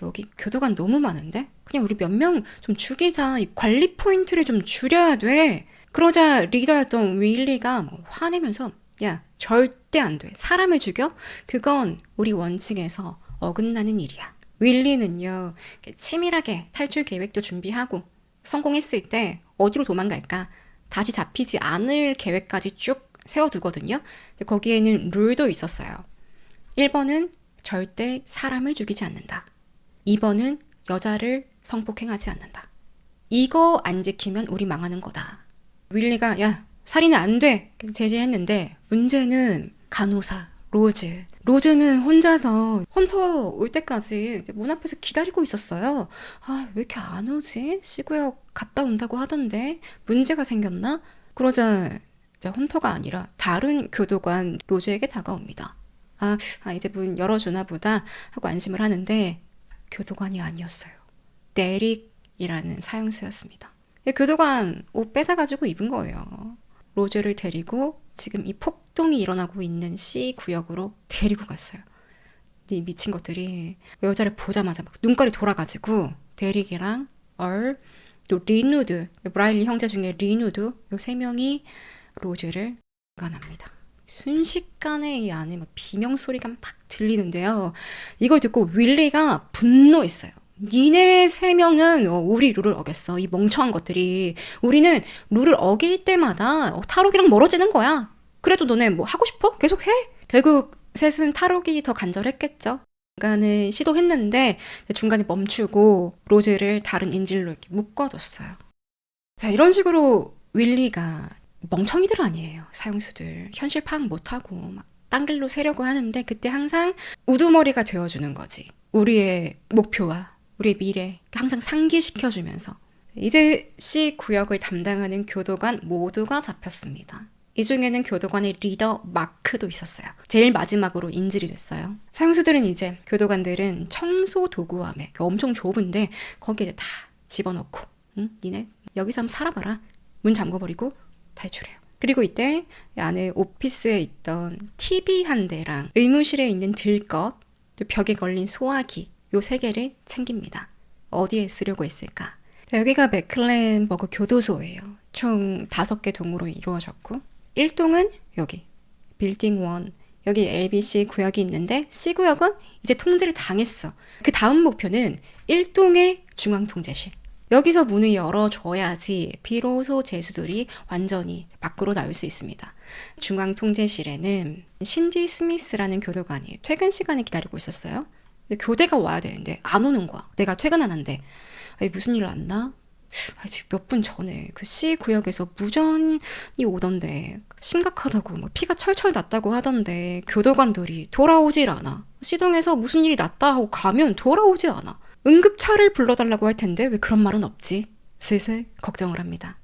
여기 교도관 너무 많은데? 그냥 우리 몇 명 좀 죽이자. 이 관리 포인트를 좀 줄여야 돼. 그러자 리더였던 윌리가 화내면서 야 절대 안 돼. 사람을 죽여? 그건 우리 원칙에서 어긋나는 일이야. 윌리는요 치밀하게 탈출 계획도 준비하고 성공했을 때 어디로 도망갈까? 다시 잡히지 않을 계획까지 쭉 세워두거든요. 거기에는 룰도 있었어요. 1번은 절대 사람을 죽이지 않는다. 2번은 여자를 성폭행하지 않는다. 이거 안 지키면 우리 망하는 거다. 윌리가 야 살인은 안 돼 제지했는데 문제는 간호사 로즈는 혼자서 헌터 올 때까지 문 앞에서 기다리고 있었어요. 왜 이렇게 안 오지? C구역 갔다 온다고 하던데 문제가 생겼나? 그러자 헌터가 아니라 다른 교도관 로즈에게 다가옵니다. 이제 문 열어주나 보다 하고 안심을 하는데 교도관이 아니었어요. 데릭이라는 사형수였습니다. 교도관 옷 뺏어가지고 입은 거예요. 로즈를 데리고 지금 이 폭동이 일어나고 있는 C구역으로 데리고 갔어요. 이 미친 것들이 여자를 보자마자 막 눈깔이 돌아가지고 데릭이랑 또 리누드, 브라일리 형제 중에 리누드 요 3명이 로즈를 강간합니다. 순식간에 이 안에 막 비명소리가 막 들리는데요. 이걸 듣고 윌리가 분노했어요. 니네 3명은 우리 룰을 어겼어. 이 멍청한 것들이. 우리는 룰을 어길 때마다 탈옥이랑 멀어지는 거야. 그래도 너네 뭐 하고 싶어? 계속 해? 결국 셋은 탈옥이 더 간절했겠죠. 중간에 시도했는데 중간에 멈추고 로즈를 다른 인질로 이렇게 묶어뒀어요. 자, 이런 식으로 윌리가 멍청이들 아니에요. 사형수들. 현실 파악 못하고 막 딴 길로 새려고 하는데 그때 항상 우두머리가 되어주는 거지. 우리의 목표와 우리의 미래 항상 상기시켜주면서 이제 C구역을 담당하는 교도관 모두가 잡혔습니다. 이 중에는 교도관의 리더 마크도 있었어요. 제일 마지막으로 인질이 됐어요. 사형수들은 이제 교도관들은 청소 도구함에 엄청 좁은데 거기에 이제 다 집어넣고 니네 여기서 한번 살아봐라. 문 잠궈버리고 탈출해요. 그리고 이때 안에 오피스에 있던 TV 한 대랑 의무실에 있는 들것, 벽에 걸린 소화기 요 3개를 챙깁니다. 어디에 쓰려고 했을까? 여기가 맥클랜버그 교도소예요. 총 5개 동으로 이루어졌고 1동은 여기 빌딩 1 여기 LBC 구역이 있는데 C구역은 이제 통제를 당했어. 그 다음 목표는 1동의 중앙통제실. 여기서 문을 열어줘야지 비로소 죄수들이 완전히 밖으로 나올 수 있습니다. 중앙통제실에는 신디 스미스라는 교도관이 퇴근 시간에 기다리고 있었어요. 근데 교대가 와야 되는데 안 오는 거야. 내가 퇴근하는데 무슨 일 났나? 몇 분 전에 그 C구역에서 무전이 오던데 심각하다고 막 피가 철철 났다고 하던데 교도관들이 돌아오질 않아. C동에서 무슨 일이 났다 하고 가면 돌아오지 않아. 응급차를 불러달라고 할 텐데 왜 그런 말은 없지? 슬슬 걱정을 합니다.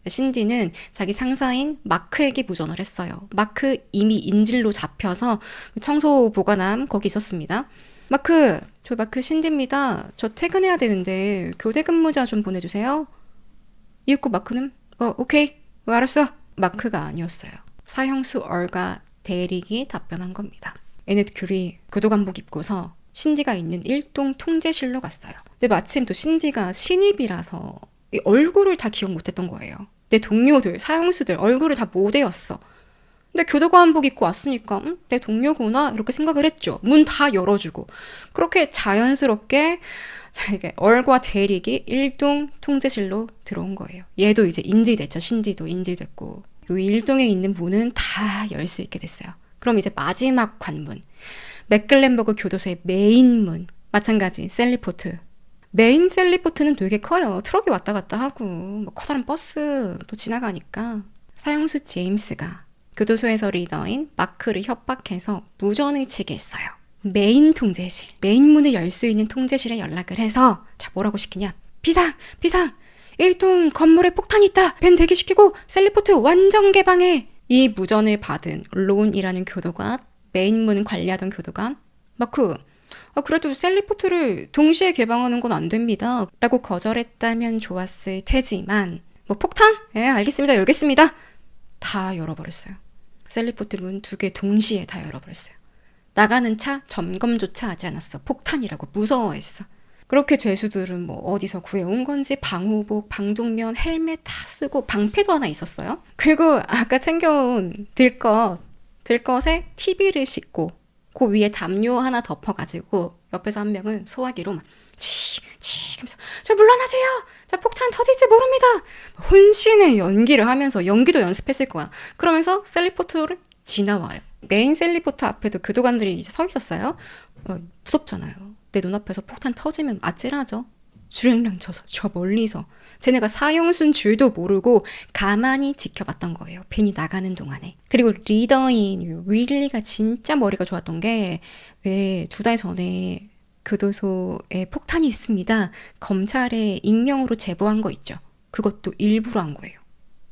신디는 자기 상사인 마크에게 무전을 했어요. 마크 이미 인질로 잡혀서 청소 보관함 거기 있었습니다. 마크, 저 마크 신디입니다. 저 퇴근해야 되는데 교대 근무자 좀 보내주세요. 이윽고 마크는 오케이 알았어. 마크가 아니었어요. 사형수 얼과 대릭이 답변한 겁니다. 얘네도 귤이 교도관복 입고서 신지가 있는 일동 통제실로 갔어요. 근데 마침 또 신지가 신입이라서 이 얼굴을 다 기억 못했던 거예요. 내 동료들, 사형수들 얼굴을 다 못 외웠어. 근데 교도관복 입고 왔으니까 내 동료구나 이렇게 생각을 했죠. 문 다 열어주고. 그렇게 자연스럽게 이게 얼과 대릭이 일동 통제실로 들어온 거예요. 얘도 이제 인지됐죠. 신지도 인지됐고. 이 일동에 있는 문은 다 열 수 있게 됐어요. 그럼 이제 마지막 관문. 맥클렌버그 교도소의 메인 문. 마찬가지 셀리포트. 메인 셀리포트는 되게 커요. 트럭이 왔다 갔다 하고 뭐 커다란 버스도 지나가니까. 사형수 제임스가 교도소에서 리더인 마크를 협박해서 무전을 치게 했어요. 메인 통제실, 메인 문을 열 수 있는 통제실에 연락을 해서 자 뭐라고 시키냐. 비상! 1동 건물에 폭탄이 있다. 벤 대기시키고 셀리포트 완전 개방해. 이 무전을 받은 론이라는 교도관, 메인 문을 관리하던 교도관, 마크, 그래도 셀리포트를 동시에 개방하는 건 안 됩니다. 라고 거절했다면 좋았을 테지만 뭐 폭탄? 알겠습니다. 열겠습니다. 다 열어버렸어요. 셀리포트 문 2개 동시에 다 열어버렸어요. 나가는 차 점검조차 하지 않았어. 폭탄이라고 무서워했어. 그렇게 죄수들은 뭐 어디서 구해온 건지 방호복, 방독면, 헬멧 다 쓰고 방패도 하나 있었어요. 그리고 아까 챙겨온 들것에 TV를 싣고 그 위에 담요 하나 덮어가지고 옆에서 한 명은 소화기로 막 치 하면서 저 물러나세요. 저 폭탄 터질지 모릅니다. 혼신의 연기를 하면서 연기도 연습했을 거야. 그러면서 셀리포트를 지나와요. 메인 셀리포트 앞에도 교도관들이 이제 서 있었어요. 무섭잖아요. 내 눈앞에서 폭탄 터지면 아찔하죠. 주랭랑 쳐서 저 멀리서 쟤네가 사형수인 줄도 모르고 가만히 지켜봤던 거예요. 벤이 나가는 동안에. 그리고 리더인 윌리가 진짜 머리가 좋았던 게 왜 2달 전에 교도소에 폭탄이 있습니다. 검찰에 익명으로 제보한 거 있죠. 그것도 일부러 한 거예요.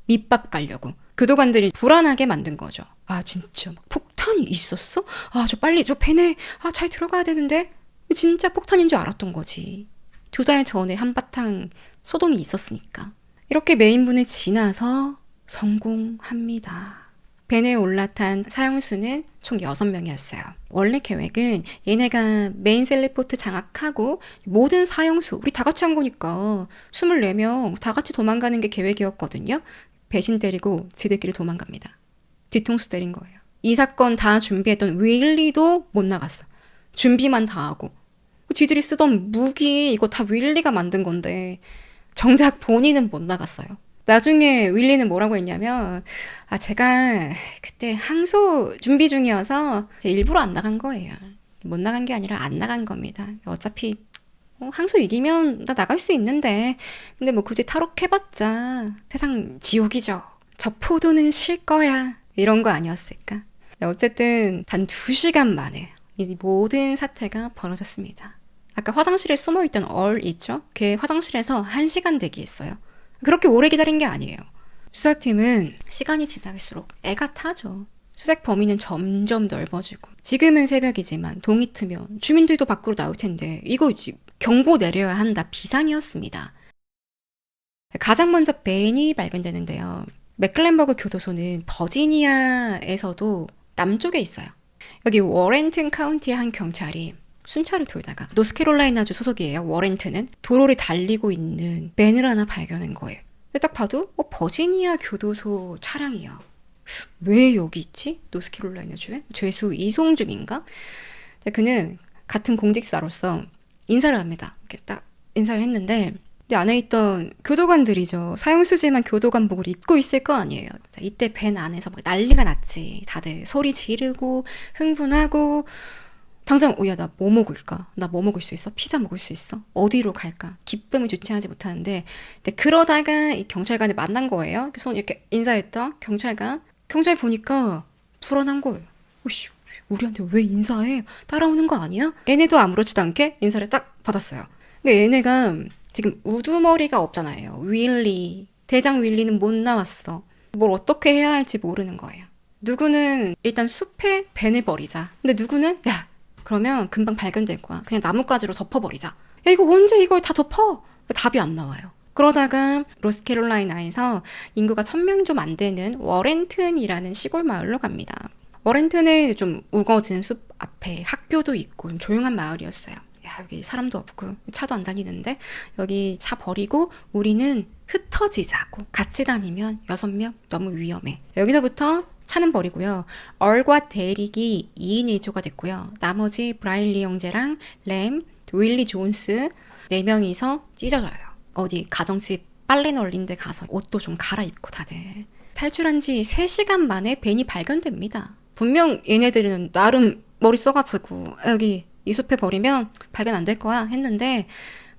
밑밥 깔려고. 교도관들이 불안하게 만든 거죠. 아 진짜 폭탄이 있었어? 저 빨리 저 벤에 잘 들어가야 되는데. 진짜 폭탄인 줄 알았던 거지. 2달 전에 한바탕 소동이 있었으니까. 이렇게 메인문을 지나서 성공합니다. 벤에 올라탄 사형수는 총 6명이었어요. 원래 계획은 얘네가 메인 셀리포트 장악하고 모든 사형수, 우리 다 같이 한 거니까 24명 다 같이 도망가는 게 계획이었거든요. 배신 때리고 지들끼리 도망갑니다. 뒤통수 때린 거예요. 이 사건 다 준비했던 윌리도 못 나갔어. 준비만 다 하고. 지들이 쓰던 무기 이거 다 윌리가 만든 건데 정작 본인은 못 나갔어요. 나중에 윌리는 뭐라고 했냐면 제가 그때 항소 준비 중이어서 일부러 안 나간 거예요. 못 나간 게 아니라 안 나간 겁니다. 어차피 항소 이기면 나 나갈 수 있는데 근데 뭐 굳이 탈옥해봤자 세상 지옥이죠. 저 포도는 쉴 거야. 이런 거 아니었을까? 어쨌든 단 2시간 만에 이 모든 사태가 벌어졌습니다. 아까 화장실에 숨어있던 얼 있죠? 걔 화장실에서 1시간 대기했어요. 그렇게 오래 기다린 게 아니에요. 수사팀은 시간이 지날수록 애가 타죠. 수색 범위는 점점 넓어지고 지금은 새벽이지만 동이 트면 주민들도 밖으로 나올 텐데 이거 경보 내려야 한다 비상이었습니다. 가장 먼저 벤이 발견되는데요. 맥클렌버그 교도소는 버지니아에서도 남쪽에 있어요. 여기 워렌튼 카운티의 한 경찰이 순찰을 돌다가 노스캐롤라이나주 소속이에요. 워렌튼은 도로를 달리고 있는 벤을 하나 발견한 거예요. 근데 딱 봐도 버지니아 교도소 차량이야. 왜 여기 있지? 노스캐롤라이나주에? 죄수 이송 중인가? 그는 같은 공직사로서 인사를 합니다. 이렇게 딱 인사를 했는데 근데 안에 있던 교도관들이죠. 사형수지만 교도관복을 입고 있을 거 아니에요. 이때 벤 안에서 막 난리가 났지. 다들 소리 지르고 흥분하고 당장 야 나 뭐 먹을까? 나 뭐 먹을 수 있어? 피자 먹을 수 있어? 어디로 갈까? 기쁨을 주체하지 못하는데 근데 그러다가 이 경찰관을 만난 거예요. 손 이렇게 인사했던 경찰관 보니까 불안한 거예요. 오씨 우리한테 왜 인사해? 따라오는 거 아니야? 얘네도 아무렇지도 않게 인사를 딱 받았어요. 근데 얘네가 지금 우두머리가 없잖아요. 윌리, 대장 윌리는 못 나왔어. 뭘 어떻게 해야 할지 모르는 거예요. 누구는 일단 숲에 벤을 버리자. 근데 누구는 야 그러면 금방 발견될 거야. 그냥 나뭇가지로 덮어버리자. 야 이거 언제 이걸 다 덮어? 답이 안 나와요. 그러다가 노스캐롤라이나에서 인구가 1000명 좀 안 되는 워렌튼이라는 시골 마을로 갑니다. 워렌튼은 좀 우거진 숲 앞에 학교도 있고 좀 조용한 마을이었어요. 야, 여기 사람도 없고 차도 안 다니는데 여기 차 버리고 우리는 흩어지자고. 같이 다니면 6명 너무 위험해. 여기서부터 차는 버리고요. 얼과 데릭이 2인 1조가 됐고요. 나머지 브라일리 형제랑 램, 윌리 존스 4명이서 찢어져요. 어디 가정집 빨래 널린 데 가서 옷도 좀 갈아입고 다들. 탈출한 지 3시간 만에 벤이 발견됩니다. 분명 얘네들은 나름 머리 써가지고 여기 이 숲에 버리면 발견 안 될 거야 했는데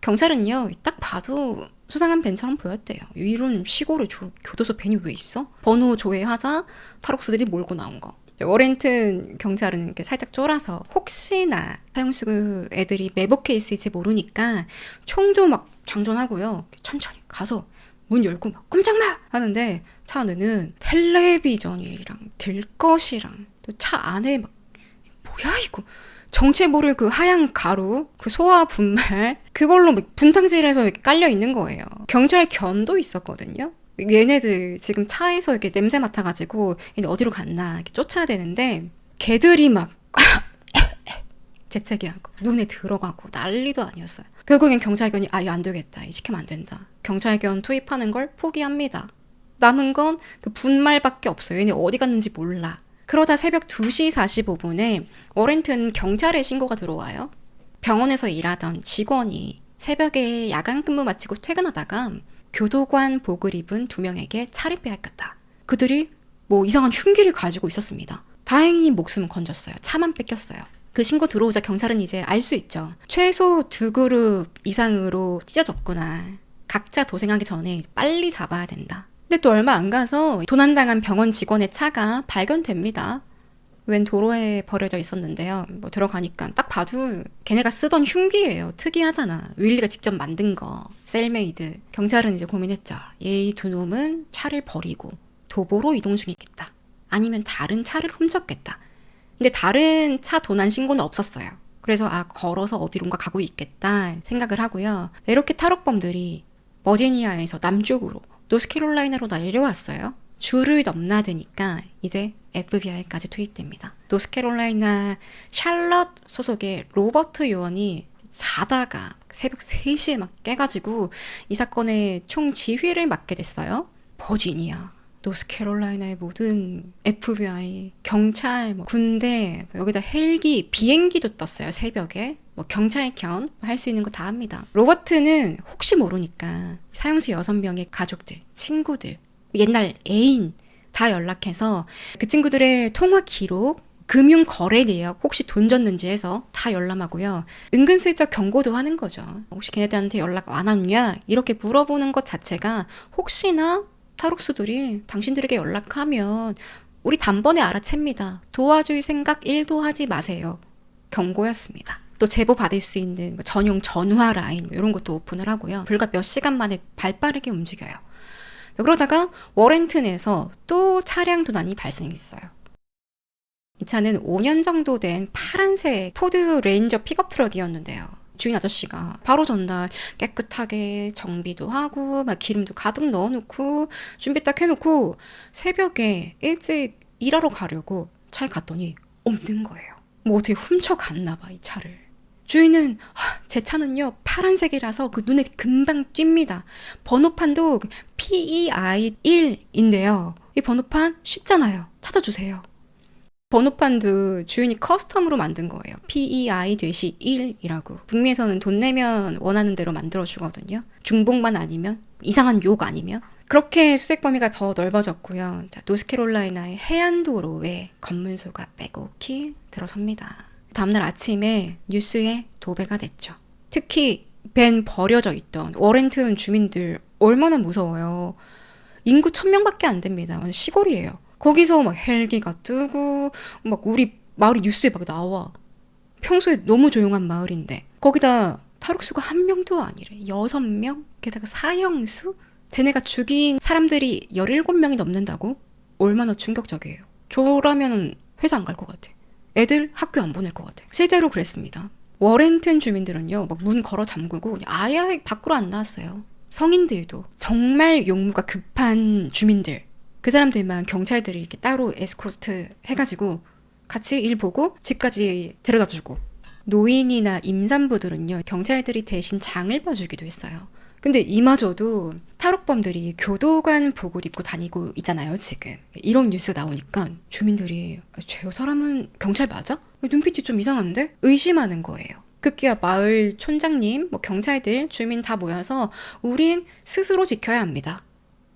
경찰은요 딱 봐도 수상한 벤처럼 보였대요. 이런 시골에 교도소 벤이 왜 있어? 번호 조회하자 탈옥수들이 몰고 나온 거. 워렌튼 경찰은 이렇게 살짝 쫄아서 혹시나 사형수 애들이 매복해 있을지 모르니까 총도 막 장전하고요. 천천히 가서 문 열고 막 꼼짝 마! 하는데 차 안에는 텔레비전이랑 들것이랑 또 차 안에 막 뭐야 이거 정체 모를 그 하얀 가루, 그 소화 분말 그걸로 막 분탕질해서 이렇게 깔려 있는 거예요. 경찰 견도 있었거든요. 얘네들 지금 차에서 이렇게 냄새 맡아가지고 얘네 어디로 갔나 이렇게 쫓아야 되는데 걔들이 막 재채기하고 눈에 들어가고 난리도 아니었어요. 결국엔 경찰견이 이거 안 되겠다. 시키면 안 된다. 경찰견 투입하는 걸 포기합니다. 남은 건 그 분말밖에 없어요. 얘네 어디 갔는지 몰라. 그러다 새벽 2시 45분에 워렌튼 경찰에 신고가 들어와요. 병원에서 일하던 직원이 새벽에 야간 근무 마치고 퇴근하다가 교도관 복을 입은 2명에게 차를 빼앗겼다. 그들이 뭐 이상한 흉기를 가지고 있었습니다. 다행히 목숨은 건졌어요. 차만 뺏겼어요. 그 신고 들어오자 경찰은 이제 알 수 있죠. 최소 2그룹 이상으로 찢어졌구나. 각자 도생하기 전에 빨리 잡아야 된다. 근데 또 얼마 안 가서 도난당한 병원 직원의 차가 발견됩니다. 웬 도로에 버려져 있었는데요. 뭐 들어가니까 딱 봐도 걔네가 쓰던 흉기예요. 특이하잖아. 윌리가 직접 만든 거. 셀메이드. 경찰은 이제 고민했죠. 이 2놈은 차를 버리고 도보로 이동 중이겠다. 아니면 다른 차를 훔쳤겠다. 근데 다른 차 도난 신고는 없었어요. 그래서 걸어서 어디론가 가고 있겠다 생각을 하고요. 이렇게 탈옥범들이 버지니아에서 남쪽으로 노스캐롤라이나로 내려왔어요. 줄을 넘나드니까 이제 FBI까지 투입됩니다. 노스캐롤라이나 샬럿 소속의 로버트 요원이 자다가 새벽 3시에 막 깨가지고 이 사건의 총 지휘를 맡게 됐어요. 버지니아, 노스캐롤라이나의 모든 FBI, 경찰, 군대, 여기다 헬기, 비행기도 떴어요. 새벽에. 경찰견 할 수 있는 거 다 합니다. 로버트는 혹시 모르니까 사형수 6명의 가족들, 친구들, 옛날 애인 다 연락해서 그 친구들의 통화 기록, 금융 거래 내역 혹시 돈 줬는지 해서 다 열람하고요. 은근슬쩍 경고도 하는 거죠. 혹시 걔네들한테 연락 안 왔냐? 이렇게 물어보는 것 자체가 혹시나 탈옥수들이 당신들에게 연락하면 우리 단번에 알아챕니다. 도와줄 생각 1도 하지 마세요. 경고였습니다. 또 제보 받을 수 있는 전용 전화 라인 이런 것도 오픈을 하고요. 불과 몇 시간 만에 발빠르게 움직여요. 그러다가 워렌튼에서 또 차량 도난이 발생했어요. 이 차는 5년 정도 된 파란색 포드 레인저 픽업 트럭이었는데요. 주인 아저씨가 바로 전날 깨끗하게 정비도 하고 막 기름도 가득 넣어놓고 준비 딱 해놓고 새벽에 일찍 일하러 가려고 차에 갔더니 없는 거예요. 뭐 어떻게 훔쳐갔나 봐 이 차를. 주인은 제 차는요 파란색이라서 그 눈에 금방 띕니다. 번호판도 PEI1인데요. 이 번호판 쉽잖아요. 찾아주세요. 번호판도 주인이 커스텀으로 만든 거예요. PEI-1이라고. 북미에서는 돈 내면 원하는 대로 만들어주거든요. 중복만 아니면, 이상한 욕 아니면. 그렇게 수색 범위가 더 넓어졌고요. 자, 노스캐롤라이나의 해안도로에 검문소가 빼곡히 들어섭니다. 다음날 아침에 뉴스에 도배가 됐죠. 특히 벤 버려져 있던 워렌튼 주민들 얼마나 무서워요. 인구 1000명밖에 안 됩니다. 시골이에요. 거기서 막 헬기가 뜨고 막 우리 마을이 뉴스에 막 나와. 평소에 너무 조용한 마을인데 거기다 탈옥수가 1명도 아니래. 6명? 게다가 사형수? 쟤네가 죽인 사람들이 17명이 넘는다고? 얼마나 충격적이에요. 저라면 회사 안 갈 것 같아. 애들 학교 안 보낼 것 같아. 실제로 그랬습니다. 워렌튼 주민들은요, 막 문 걸어 잠그고 아예 밖으로 안 나왔어요. 성인들도 정말 용무가 급한 주민들, 그 사람들만 경찰들이 이렇게 따로 에스코트 해가지고 같이 일 보고 집까지 데려다 주고, 노인이나 임산부들은요 경찰들이 대신 장을 봐주기도 했어요. 근데 이마저도 탈옥범들이 교도관복을 입고 다니고 있잖아요 지금. 이런 뉴스 나오니까 주민들이 저 사람은 경찰 맞아? 눈빛이 좀 이상한데? 의심하는 거예요. 급기야 마을 촌장님, 경찰들, 주민 다 모여서 우린 스스로 지켜야 합니다.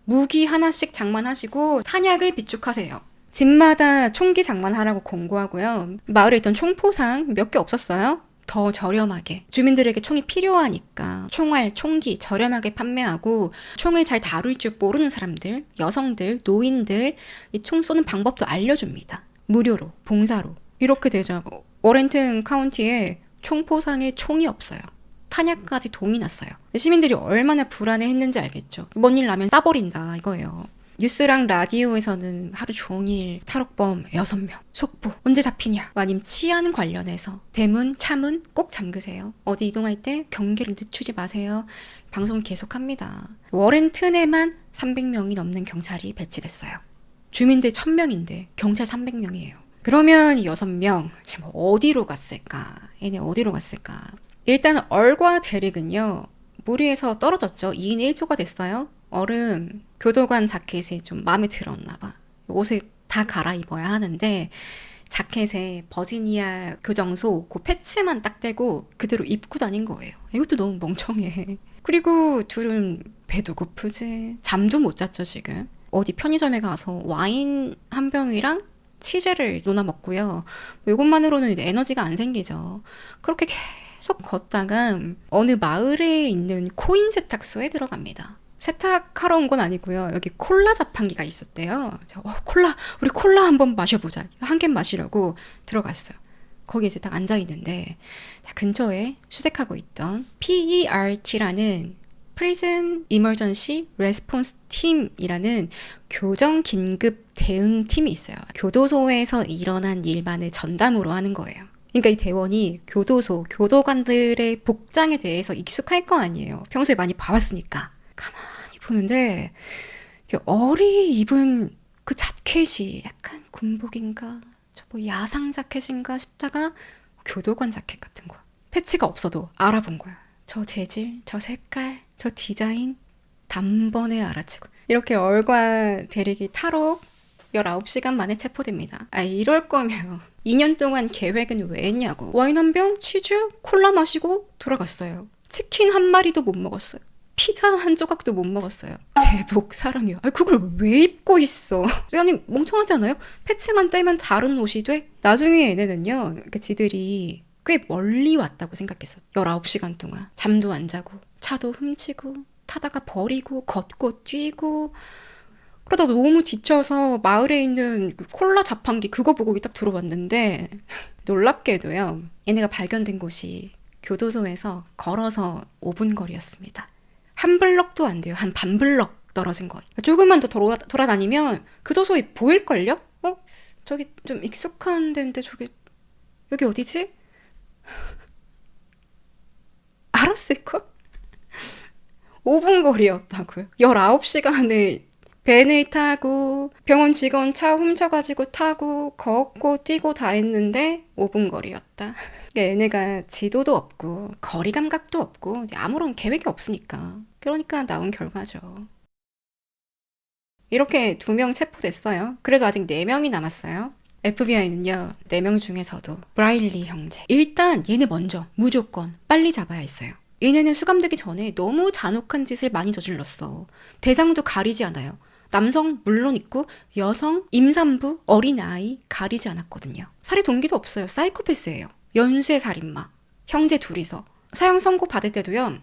무기 하나씩 장만하시고 탄약을 비축하세요. 집마다 총기 장만하라고 공고하고요. 마을에 있던 총포상 몇 개 없었어요. 더 저렴하게. 주민들에게 총이 필요하니까 총알, 총기 저렴하게 판매하고, 총을 잘 다룰 줄 모르는 사람들, 여성들, 노인들 이 총 쏘는 방법도 알려줍니다. 무료로, 봉사로. 이렇게 되죠. 워렌튼 카운티에 총포상에 총이 없어요. 탄약까지 동이 났어요. 시민들이 얼마나 불안해했는지 알겠죠. 뭔 일 나면 쏴버린다 이거예요. 뉴스랑 라디오에서는 하루 종일 탈옥범 6명, 속보, 언제 잡히냐, 아니면 치안 관련해서 대문, 차문 꼭 잠그세요. 어디 이동할 때 경계를 늦추지 마세요. 방송 계속합니다. 워렌튼에만 300명이 넘는 경찰이 배치됐어요. 주민들 1000명인데 경찰 300명이에요. 그러면 이 6명 지금 어디로 갔을까? 얘네 어디로 갔을까? 일단 얼과 데릭은요 무리에서 떨어졌죠. 2인 1조가 됐어요. 얼은 교도관 자켓이 좀 마음에 들었나 봐. 옷을 다 갈아입어야 하는데 자켓에 버지니아 교정소 그 패치만 딱 떼고 그대로 입고 다닌 거예요. 이것도 너무 멍청해. 그리고 둘은 배도 고프지, 잠도 못 잤죠 지금. 어디 편의점에 가서 와인 한 병이랑 치즈를 논아 먹고요. 이것만으로는 에너지가 안 생기죠. 그렇게 계속 걷다가 어느 마을에 있는 코인 세탁소에 들어갑니다. 세탁하러 온 건 아니고요. 여기 콜라 자판기가 있었대요. 콜라, 우리 콜라 한번 마셔보자. 한 캔 마시려고 들어갔어요. 거기 이제 딱 앉아있는데 근처에 수색하고 있던 PERT라는 Prison Emergency Response Team이라는 교정 긴급 대응 팀이 있어요. 교도소에서 일어난 일만을 전담으로 하는 거예요. 그러니까 이 대원이 교도소, 교도관들의 복장에 대해서 익숙할 거 아니에요. 평소에 많이 봐왔으니까. 가만히 보는데 얼이 입은 그 자켓이 약간 군복인가? 저 뭐 야상 자켓인가 싶다가 교도관 자켓 같은 거야. 패치가 없어도 알아본 거야. 저 재질, 저 색깔, 저 디자인 단번에 알아채고. 이렇게 얼과 대릭이 탈옥 19시간 만에 체포됩니다. 이럴 거면 2년 동안 계획은 왜 했냐고. 와인 한 병, 치즈, 콜라 마시고 돌아갔어요. 치킨 한 마리도 못 먹었어요. 피자 한 조각도 못 먹었어요. 제복 사랑해요. 그걸 왜 입고 있어? 아니 멍청하지 않아요? 패치만 떼면 다른 옷이 돼? 나중에 얘네는요, 지들이 꽤 멀리 왔다고 생각했어. 19시간 동안 잠도 안 자고 차도 훔치고 타다가 버리고 걷고 뛰고 그러다 너무 지쳐서 마을에 있는 콜라 자판기 그거 보고 딱 들어왔는데 놀랍게도요, 얘네가 발견된 곳이 교도소에서 걸어서 5분 거리였습니다. 한 블럭도 안 돼요. 한 반 블럭 떨어진 거예요. 조금만 더 돌아다니면 교도소에 보일걸요? 저기 좀 익숙한 데인데 여기 어디지? 알았을걸? 5분 거리였다고요. 19시간을 벤을 타고 병원 직원 차 훔쳐가지고 타고 걷고 뛰고 다 했는데 5분 거리였다. 얘네가 지도도 없고 거리 감각도 없고 아무런 계획이 없으니까. 그러니까 나온 결과죠. 이렇게 2명 체포됐어요. 그래도 아직 4명이 남았어요. FBI는요, 4명 중에서도 브라일리 형제. 일단 얘네 먼저 무조건 빨리 잡아야 했어요. 얘네는 수감되기 전에 너무 잔혹한 짓을 많이 저질렀어. 대상도 가리지 않아요. 남성 물론 있고 여성, 임산부, 어린아이 가리지 않았거든요. 살해 동기도 없어요. 사이코패스예요. 연쇄 살인마. 형제 둘이서. 사형 선고 받을 때도요,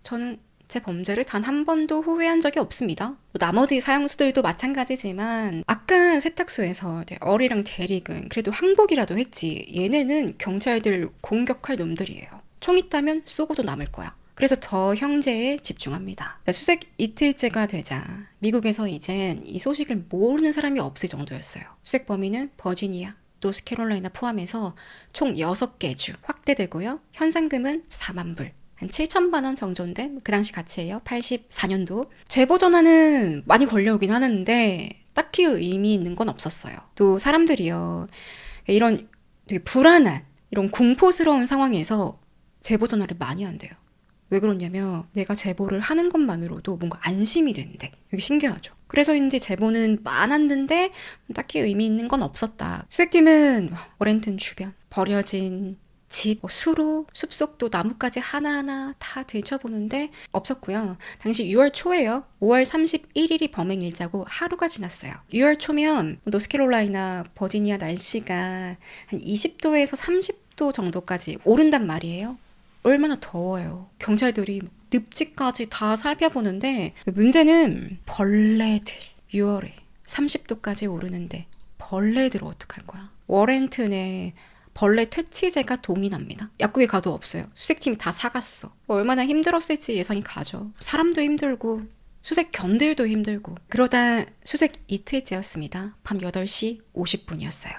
저는 제 범죄를 단 한 번도 후회한 적이 없습니다. 나머지 사형수들도 마찬가지지만 아까 세탁소에서 얼이랑 대릭은 그래도 항복이라도 했지. 얘네는 경찰들 공격할 놈들이에요. 총 있다면 쏘고도 남을 거야. 그래서 더 형제에 집중합니다. 수색 이틀째가 되자 미국에서 이젠 이 소식을 모르는 사람이 없을 정도였어요. 수색 범위는 버지니아, 노스캐롤라이나 포함해서 총 6개 주 확대되고요. 현상금은 4만 불. 한 7천만 원 정도인데 그 당시 가치예요. 84년도. 제보 전화는 많이 걸려오긴 하는데 딱히 의미 있는 건 없었어요. 또 사람들이요. 이런 되게 불안한 이런 공포스러운 상황에서 제보 전화를 많이 한대요. 왜 그러냐면 내가 제보를 하는 것만으로도 뭔가 안심이 된대. 이게 신기하죠. 그래서인지 제보는 많았는데 딱히 의미 있는 건 없었다. 수색팀은 워렌튼 주변 버려진 집, 수로, 숲속도 나뭇가지 하나하나 다 들춰보는데 없었고요. 당시 6월 초예요. 5월 31일이 범행 일자고 하루가 지났어요. 6월 초면 노스캐롤라이나, 버지니아 날씨가 한 20도에서 30도 정도까지 오른단 말이에요. 얼마나 더워요. 경찰들이 늪지까지 다 살펴보는데 문제는 벌레들. 6월에 30도까지 오르는데 벌레들 어떡할 거야. 워렌튼에 벌레 퇴치제가 동의납니다. 약국에 가도 없어요. 수색팀이 다 사갔어. 얼마나 힘들었을지 예상이 가죠. 사람도 힘들고 수색견들도 힘들고. 그러다 수색 이틀째였습니다. 밤 8시 50분이었어요.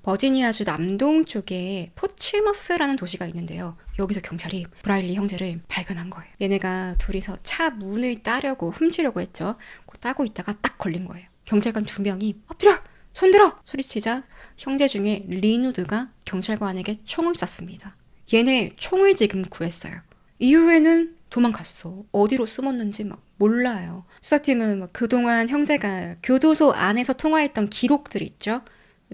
버지니아주 남동쪽에 포츠머스라는 도시가 있는데요. 여기서 경찰이 브라일리 형제를 발견한 거예요. 얘네가 둘이서 차 문을 따려고 훔치려고 했죠. 따고 있다가 딱 걸린 거예요. 경찰관 2명이 엎드려! 손들어! 소리치자 형제 중에 리누드가 경찰관에게 총을 쐈습니다. 얘네 총을 지금 구했어요. 이후에는 도망갔어. 어디로 숨었는지 막 몰라요. 수사팀은 막 그동안 형제가 교도소 안에서 통화했던 기록들 있죠?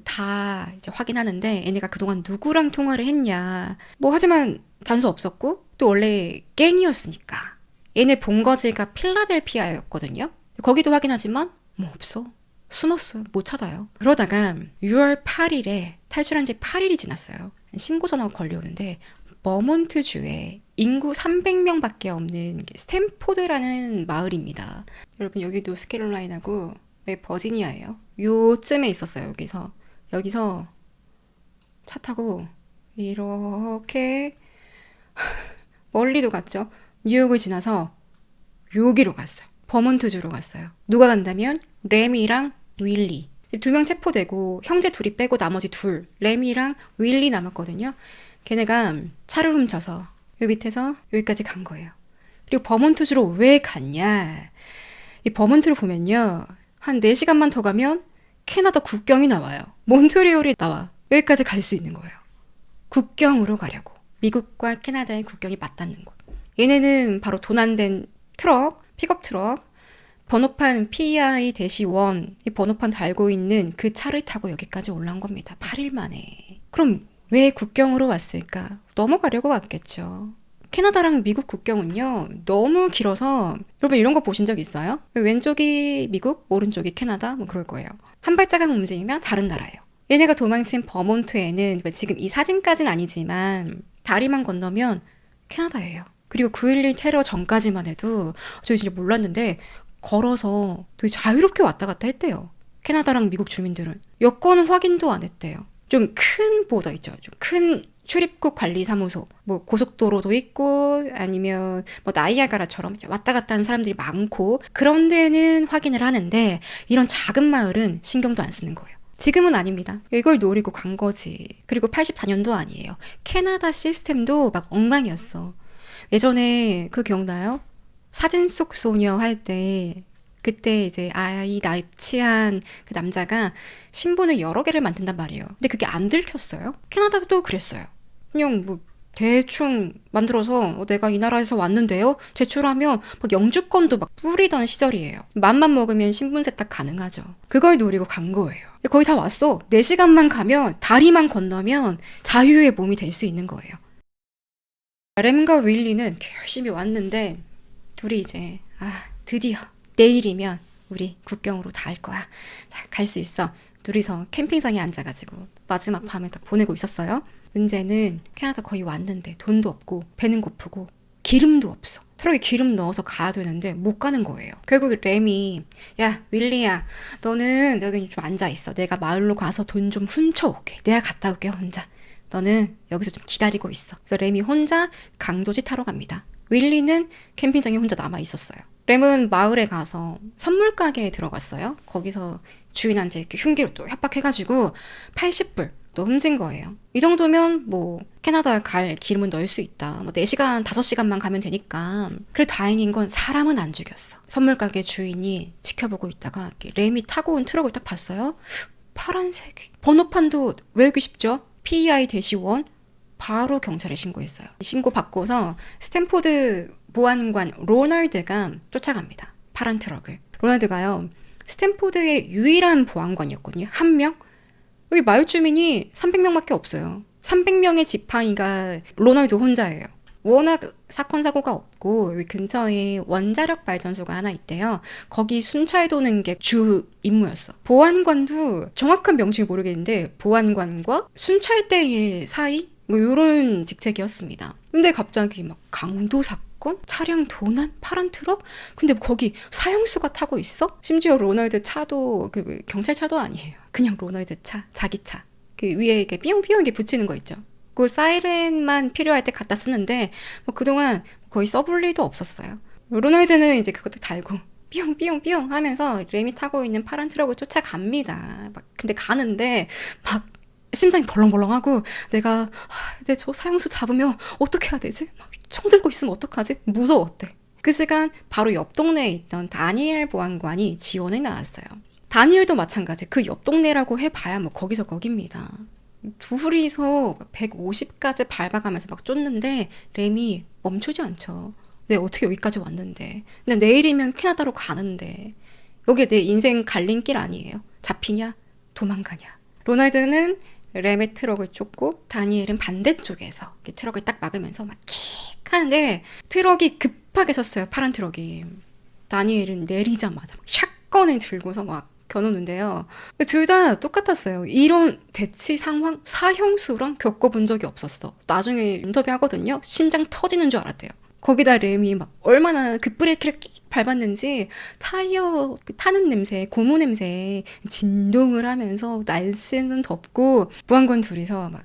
다 이제 확인하는데 얘네가 그동안 누구랑 통화를 했냐. 하지만 단서 없었고 또 원래 갱이었으니까. 얘네 본거지가 필라델피아였거든요. 거기도 확인하지만 없어. 숨었어요. 못 찾아요. 그러다가 6월 8일에 탈출한 지 8일이 지났어요. 신고 전화가 걸려오는데 버몬트주에 인구 300명밖에 없는 스탠포드라는 마을입니다. 여러분 여기 노스캐롤라이나고 여기 버지니아예요. 요쯤에 있었어요. 여기서 차 타고 이렇게 멀리도 갔죠. 뉴욕을 지나서 여기로 갔어요. 버몬트주로 갔어요. 누가 간다면 레미랑 윌리. 2명 체포되고 형제 둘이 빼고 나머지 둘, 레미랑 윌리 남았거든요. 걔네가 차를 훔쳐서 요 밑에서 여기까지 간 거예요. 그리고 버몬트주로 왜 갔냐. 이 버몬트를 보면요. 한 4시간만 더 가면 캐나다 국경이 나와요. 몬트리올이 나와. 여기까지 갈 수 있는 거예요. 국경으로 가려고. 미국과 캐나다의 국경이 맞닿는 곳. 얘네는 바로 도난된 트럭, 픽업 트럭, 번호판 PI-1, 이 번호판 달고 있는 그 차를 타고 여기까지 올라온 겁니다. 8일 만에. 그럼 왜 국경으로 왔을까? 넘어가려고 왔겠죠. 캐나다랑 미국 국경은요, 너무 길어서, 여러분 이런 거 보신 적 있어요? 왼쪽이 미국, 오른쪽이 캐나다, 그럴 거예요. 한 발자국 움직이면 다른 나라예요. 얘네가 도망친 버몬트에는 지금 이 사진까지는 아니지만 다리만 건너면 캐나다예요. 그리고 9.11 테러 전까지만 해도 저희 진짜 몰랐는데 걸어서 되게 자유롭게 왔다 갔다 했대요. 캐나다랑 미국 주민들은. 여권 확인도 안 했대요. 좀 큰 보더 있죠. 좀 큰 출입국 관리사무소. 고속도로도 있고 아니면 나이아가라처럼 왔다 갔다 하는 사람들이 많고 그런 데는 확인을 하는데 이런 작은 마을은 신경도 안 쓰는 거예요. 지금은 아닙니다. 이걸 노리고 간 거지. 그리고 84년도 아니에요. 캐나다 시스템도 막 엉망이었어. 예전에 그거 기억나요? 사진 속 소녀 할 때 그때 이제 아이 납치한 그 남자가 신분을 여러 개를 만든단 말이에요. 근데 그게 안 들켰어요. 캐나다도 그랬어요. 그냥 대충 만들어서 내가 이 나라에서 왔는데요. 제출하면 막 영주권도 막 뿌리던 시절이에요. 맘만 먹으면 신분 세탁 가능하죠. 그걸 노리고 간 거예요. 거의 다 왔어. 4시간만 가면 다리만 건너면 자유의 몸이 될 수 있는 거예요. 램과 윌리는 열심히 왔는데 둘이 이제 드디어 내일이면 우리 국경으로 닿을 거야. 자, 갈 수 있어. 둘이서 캠핑장에 앉아가지고 마지막 밤을 딱 보내고 있었어요. 문제는 캐나다 거의 왔는데 돈도 없고 배는 고프고 기름도 없어. 트럭에 기름 넣어서 가야 되는데 못 가는 거예요. 결국 램이 야 윌리야 너는 여기 좀 앉아있어. 내가 마을로 가서 돈 좀 훔쳐올게. 내가 갔다 올게 혼자. 너는 여기서 좀 기다리고 있어. 그래서 램이 혼자 강도지 타러 갑니다. 윌리는 캠핑장에 혼자 남아있었어요. 램은 마을에 가서 선물 가게에 들어갔어요. 거기서 주인한테 이렇게 흉기로 또 협박해가지고 80불 또 흠진 거예요. 이 정도면 뭐 캐나다 갈 기름은 넣을 수 있다. 뭐 4시간, 5시간만 가면 되니까. 그래 다행인 건 사람은 안 죽였어. 선물 가게 주인이 지켜보고 있다가 램이 타고 온 트럭을 딱 봤어요. 파란색이. 번호판도 외우기 쉽죠? PEI-1. 바로 경찰에 신고했어요. 신고 받고서 스탠포드 보안관 로널드가 쫓아갑니다. 파란 트럭을. 로널드가요. 스탠포드의 유일한 보안관이었거든요. 한 명. 여기 마을 주민이 300명밖에 없어요. 300명의 지팡이가 로널드 혼자예요. 워낙 사건 사고가 없고 여기 근처에 원자력 발전소가 하나 있대요. 거기 순찰 도는 게 주 임무였어. 보안관도 정확한 명칭을 모르겠는데 보안관과 순찰대의 사이 뭐 이런 직책이었습니다. 근데 갑자기 막 강도 사건, 차량 도난, 파란 트럭? 근데 거기 사형수가 타고 있어? 심지어 로널드 차도 그 경찰차도 아니에요. 그냥 로널드 차, 자기 차. 그 위에 이렇게 삐용삐용 이렇게 붙이는 거 있죠. 그 사이렌만 필요할 때 갖다 쓰는데 뭐 그동안 거의 써볼 일도 없었어요. 로널드는 이제 그것도 달고 삐용삐용삐용 하면서 램이 타고 있는 파란 트럭을 쫓아갑니다. 막 근데 가는데 막 심장이 벌렁벌렁하고 내가 저 사형수 잡으면 어떻게 해야 되지? 막 총 들고 있으면 어떡하지? 무서웠대. 그 시간 바로 옆 동네에 있던 다니엘 보안관이 지원에 나왔어요. 다니엘도 마찬가지. 그 옆 동네라고 해봐야 뭐 거기서 거깁니다. 둘이서 150까지 밟아가면서 막 쫓는데 램이 멈추지 않죠. 내가 어떻게 여기까지 왔는데. 근데 내일이면 캐나다로 가는데. 여기 내 인생 갈림길 아니에요. 잡히냐? 도망가냐? 로널드는 램의 트럭을 쫓고 다니엘은 반대쪽에서 트럭을 딱 막으면서 막 킥 하는데 트럭이 급하게 섰어요. 파란 트럭이. 다니엘은 내리자마자 샷건을 들고서 막 겨누는데요. 둘 다 똑같았어요. 이런 대치 상황 사형수랑 겪어본 적이 없었어. 나중에 인터뷰하거든요. 심장 터지는 줄 알았대요. 거기다 램이 막 얼마나 급브레이크를 끽 밟았는지 타이어 타는 냄새, 고무 냄새 진동을 하면서 날씨는 덥고 보안관 둘이서 막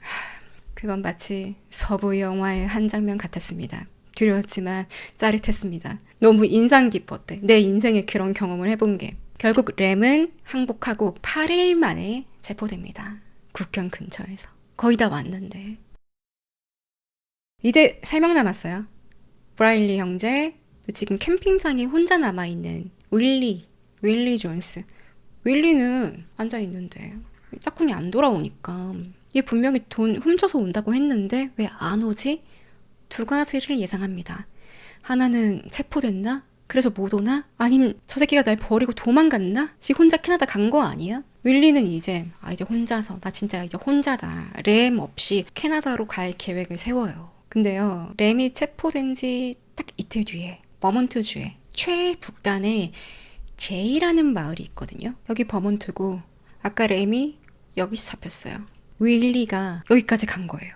그건 마치 서부 영화의 한 장면 같았습니다. 두려웠지만 짜릿했습니다. 너무 인상 깊었대. 내 인생에 그런 경험을 해본 게. 결국 램은 항복하고 8일 만에 체포됩니다. 국경 근처에서. 거의 다 왔는데. 이제 3명 남았어요. 브라일리 형제, 또 지금 캠핑장에 혼자 남아있는 윌리 존스. 윌리는 앉아있는데 짝꿍이 안 돌아오니까 얘 분명히 돈 훔쳐서 온다고 했는데 왜 안 오지? 2가지를 예상합니다. 하나는 체포됐나? 그래서 못 오나? 아님 저 새끼가 날 버리고 도망갔나? 지 혼자 캐나다 간 거 아니야? 윌리는 이제 혼자서 나 진짜 이제 혼자다. 램 없이 캐나다로 갈 계획을 세워요. 근데요, 램이 체포된 지 딱 이틀 뒤에 버몬트주에 최북단에 제이라는 마을이 있거든요. 여기 버몬트고 아까 램이 여기서 잡혔어요. 윌리가 여기까지 간 거예요.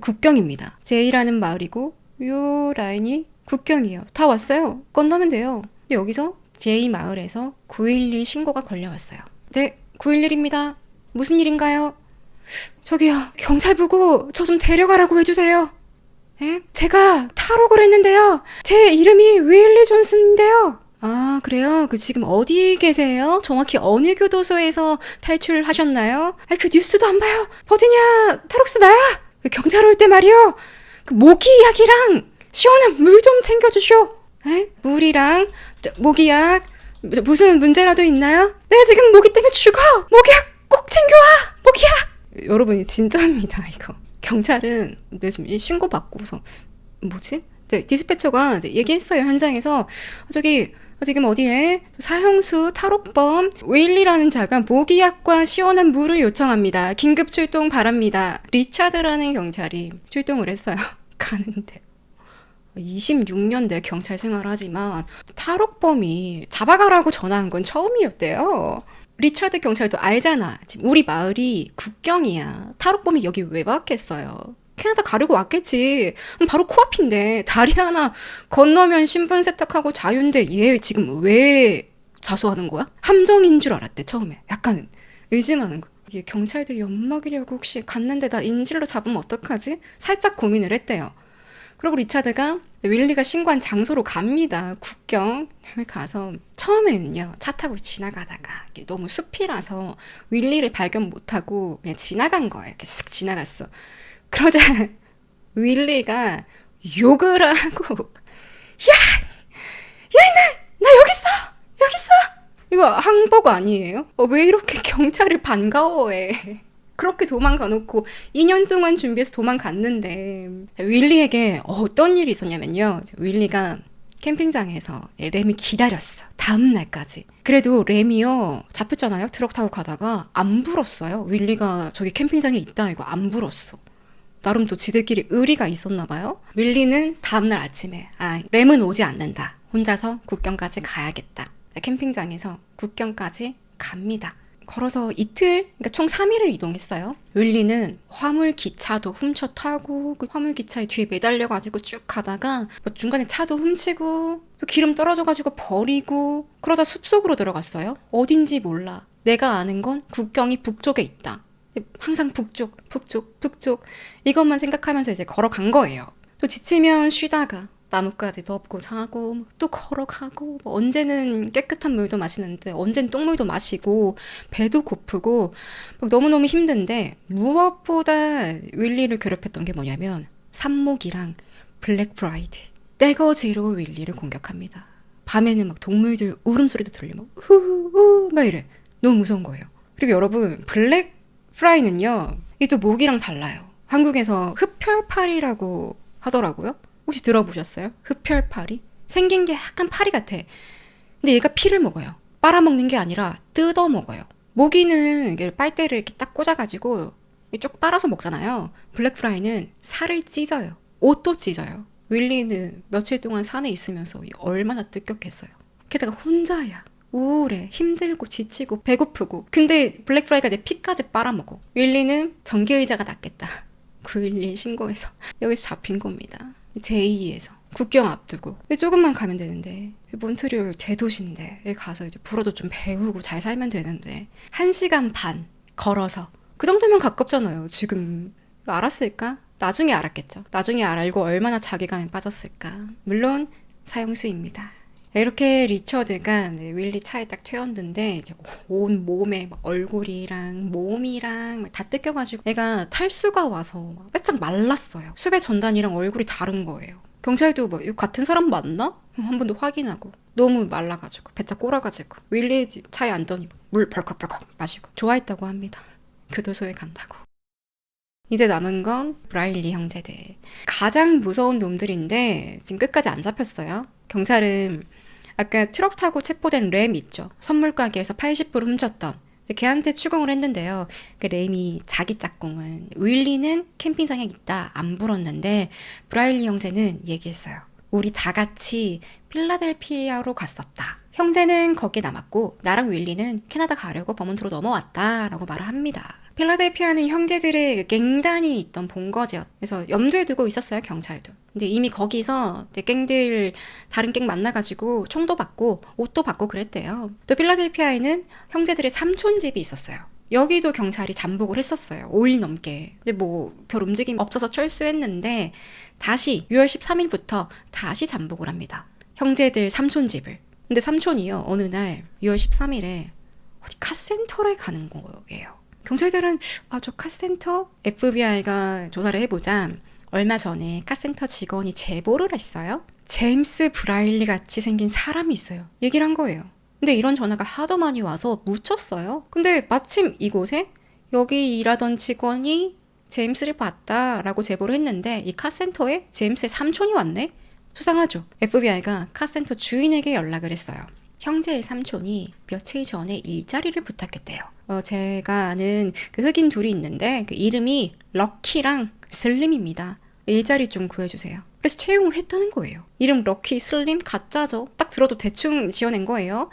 국경입니다. 제이라는 마을이고 요 라인이 국경이에요. 다 왔어요. 건너면 돼요. 근데 여기서 제이 마을에서 911 신고가 걸려왔어요. 네, 911입니다. 무슨 일인가요? 저기요, 경찰 보고 저 좀 데려가라고 해주세요. 에? 제가 탈옥을 했는데요. 제 이름이 윌리 존슨인데요. 아, 그래요? 그 지금 어디 계세요? 정확히 어느 교도소에서 탈출하셨나요? 그 뉴스도 안 봐요. 버지니아 탈옥스 나야? 그 경찰 올 때 말이요. 그 모기약이랑 시원한 물 좀 챙겨주쇼. 에? 물이랑 모기약 무슨 문제라도 있나요? 내가 지금 모기 때문에 죽어. 모기약 꼭 챙겨와. 모기약. 여러분이 진짜입니다 이거. 경찰은 지금 신고 받고서 뭐지? 디스패처가 이제 얘기했어요. 현장에서 저기 지금 어디에 사형수 탈옥범 윌리라는 자가 모기약과 시원한 물을 요청합니다. 긴급 출동 바랍니다. 리차드라는 경찰이 출동을 했어요. 가는데 26년 내 경찰 생활하지만 탈옥범이 잡아가라고 전화한 건 처음이었대요. 리차드 경찰도 알잖아. 지금 우리 마을이 국경이야. 탈옥범이 여기 왜 왔겠어요? 캐나다 가려고 왔겠지. 바로 코앞인데 다리 하나 건너면 신분 세탁하고 자유인데 얘 지금 왜 자수하는 거야? 함정인 줄 알았대 처음에. 약간 의심하는 거. 이게 경찰들 엿먹이려고 혹시 갔는데 나 인질로 잡으면 어떡하지? 살짝 고민을 했대요. 그리고 리차드가 윌리가 신고한 장소로 갑니다. 국경을 가서 처음에는요, 차 타고 지나가다가 이게 너무 숲이라서 윌리를 발견 못하고 그냥 지나간 거예요. 이렇게 쓱 지나갔어. 그러자 윌리가 욕을 하고, 야! 나 여기 있어! 여기 있어! 이거 항복 아니에요? 왜 이렇게 경찰을 반가워해? 그렇게 도망가 놓고 2년 동안 준비해서 도망갔는데, 윌리에게 어떤 일이 있었냐면요. 윌리가 캠핑장에서 램이 기다렸어. 다음 날까지. 그래도 램이요, 잡혔잖아요. 트럭 타고 가다가 안 불었어요. 윌리가 저기 캠핑장에 있다 이거 안 불었어. 나름 또 지들끼리 의리가 있었나 봐요. 윌리는 다음날 아침에 램은 오지 않는다. 혼자서 국경까지 가야겠다. 캠핑장에서 국경까지 갑니다. 걸어서 이틀, 그러니까 총 3일을 이동했어요. 윌리는 화물 기차도 훔쳐 타고 그 화물 기차에 뒤에 매달려가지고 쭉 가다가 뭐 중간에 차도 훔치고 또 기름 떨어져가지고 버리고 그러다 숲속으로 들어갔어요. 어딘지 몰라. 내가 아는 건 국경이 북쪽에 있다. 항상 북쪽 이것만 생각하면서 이제 걸어간 거예요. 또 지치면 쉬다가 나뭇가지 덮고 자고 또 걸어가고 언제는 깨끗한 물도 마시는데 언제는 똥물도 마시고 배도 고프고 막 너무너무 힘든데 무엇보다 윌리를 괴롭혔던 게 뭐냐면 삽목이랑 블랙프라이드 떼거지로 윌리를 공격합니다. 밤에는 막 동물들 울음소리도 들리고 후후 막 이래. 너무 무서운 거예요. 그리고 여러분 블랙프라이는요 이게 또 모기랑 달라요. 한국에서 흡혈파리라고 하더라고요. 혹시 들어보셨어요? 흡혈파리? 생긴 게 약간 파리 같아. 근데 얘가 피를 먹어요. 빨아먹는 게 아니라 뜯어 먹어요. 모기는 빨대를 이렇게 딱 꽂아가지고 쭉 빨아서 먹잖아요. 블랙프라이는 살을 찢어요. 옷도 찢어요. 윌리는 며칠 동안 산에 있으면서 얼마나 뜻깊겠어요. 게다가 혼자야. 우울해. 힘들고 지치고 배고프고. 근데 블랙프라이가 내 피까지 빨아먹어. 윌리는 전기의자가 낫겠다. 911 신고해서 여기서 잡힌 겁니다. 제2에서 국경 앞두고 조금만 가면 되는데 몬트리올 대도시인데 가서 이제 불어도 좀 배우고 잘 살면 되는데 1시간 반 걸어서 그 정도면 가깝잖아요. 지금 알았을까? 나중에 알았겠죠. 나중에 알고 얼마나 자괴감에 빠졌을까. 물론 사형수입니다. 이렇게 리처드가 윌리 차에 딱 태웠는데 이제 온 몸에 막 얼굴이랑 몸이랑 다 뜯겨가지고 애가 탈수가 와서 빼짝 말랐어요. 수배 전단이랑 얼굴이 다른 거예요. 경찰도 뭐 이거 같은 사람 맞나? 한 번 더 확인하고 너무 말라가지고 배짝 꼬라가지고 윌리 차에 앉더니 물 벌컥벌컥 마시고 좋아했다고 합니다. 교도소에 간다고. 이제 남은 건 브라일리 형제들. 가장 무서운 놈들인데 지금 끝까지 안 잡혔어요. 경찰은 아까 트럭 타고 체포된 램 있죠. 선물 가게에서 80불 훔쳤던. 걔한테 추궁을 했는데요. 그 램이 자기 짝꿍은 윌리는 캠핑장에 있다. 안 불었는데 브라일리 형제는 얘기했어요. 우리 다 같이 필라델피아로 갔었다. 형제는 거기에 남았고 나랑 윌리는 캐나다 가려고 버몬트로 넘어왔다라고 말을 합니다. 필라델피아는 형제들의 갱단이 있던 본거지였. 그래서 염두에 두고 있었어요, 경찰도. 근데 이미 거기서 갱들 다른 갱 만나가지고 총도 받고 옷도 받고 그랬대요. 또 필라델피아에는 형제들의 삼촌집이 있었어요. 여기도 경찰이 잠복을 했었어요. 5일 넘게. 근데 뭐 별 움직임 없어서 철수했는데 다시 6월 13일부터 다시 잠복을 합니다. 형제들 삼촌집을. 근데 삼촌이요, 어느 날 6월 13일에 어디 카센터에 가는 거예요. 경찰들은 저 카센터? FBI가 조사를 해보자 얼마 전에 카센터 직원이 제보를 했어요. 제임스 브라일리 같이 생긴 사람이 있어요. 얘기를 한 거예요. 근데 이런 전화가 하도 많이 와서 묻혔어요. 근데 마침 이곳에 여기 일하던 직원이 제임스를 봤다라고 제보를 했는데 이 카센터에 제임스의 삼촌이 왔네? 수상하죠. FBI가 카센터 주인에게 연락을 했어요. 형제의 삼촌이 며칠 전에 일자리를 부탁했대요. 제가 아는 그 흑인 둘이 있는데 그 이름이 럭키랑 슬림입니다. 일자리 좀 구해주세요. 그래서 채용을 했다는 거예요. 이름 럭키, 슬림 가짜죠. 딱 들어도 대충 지어낸 거예요.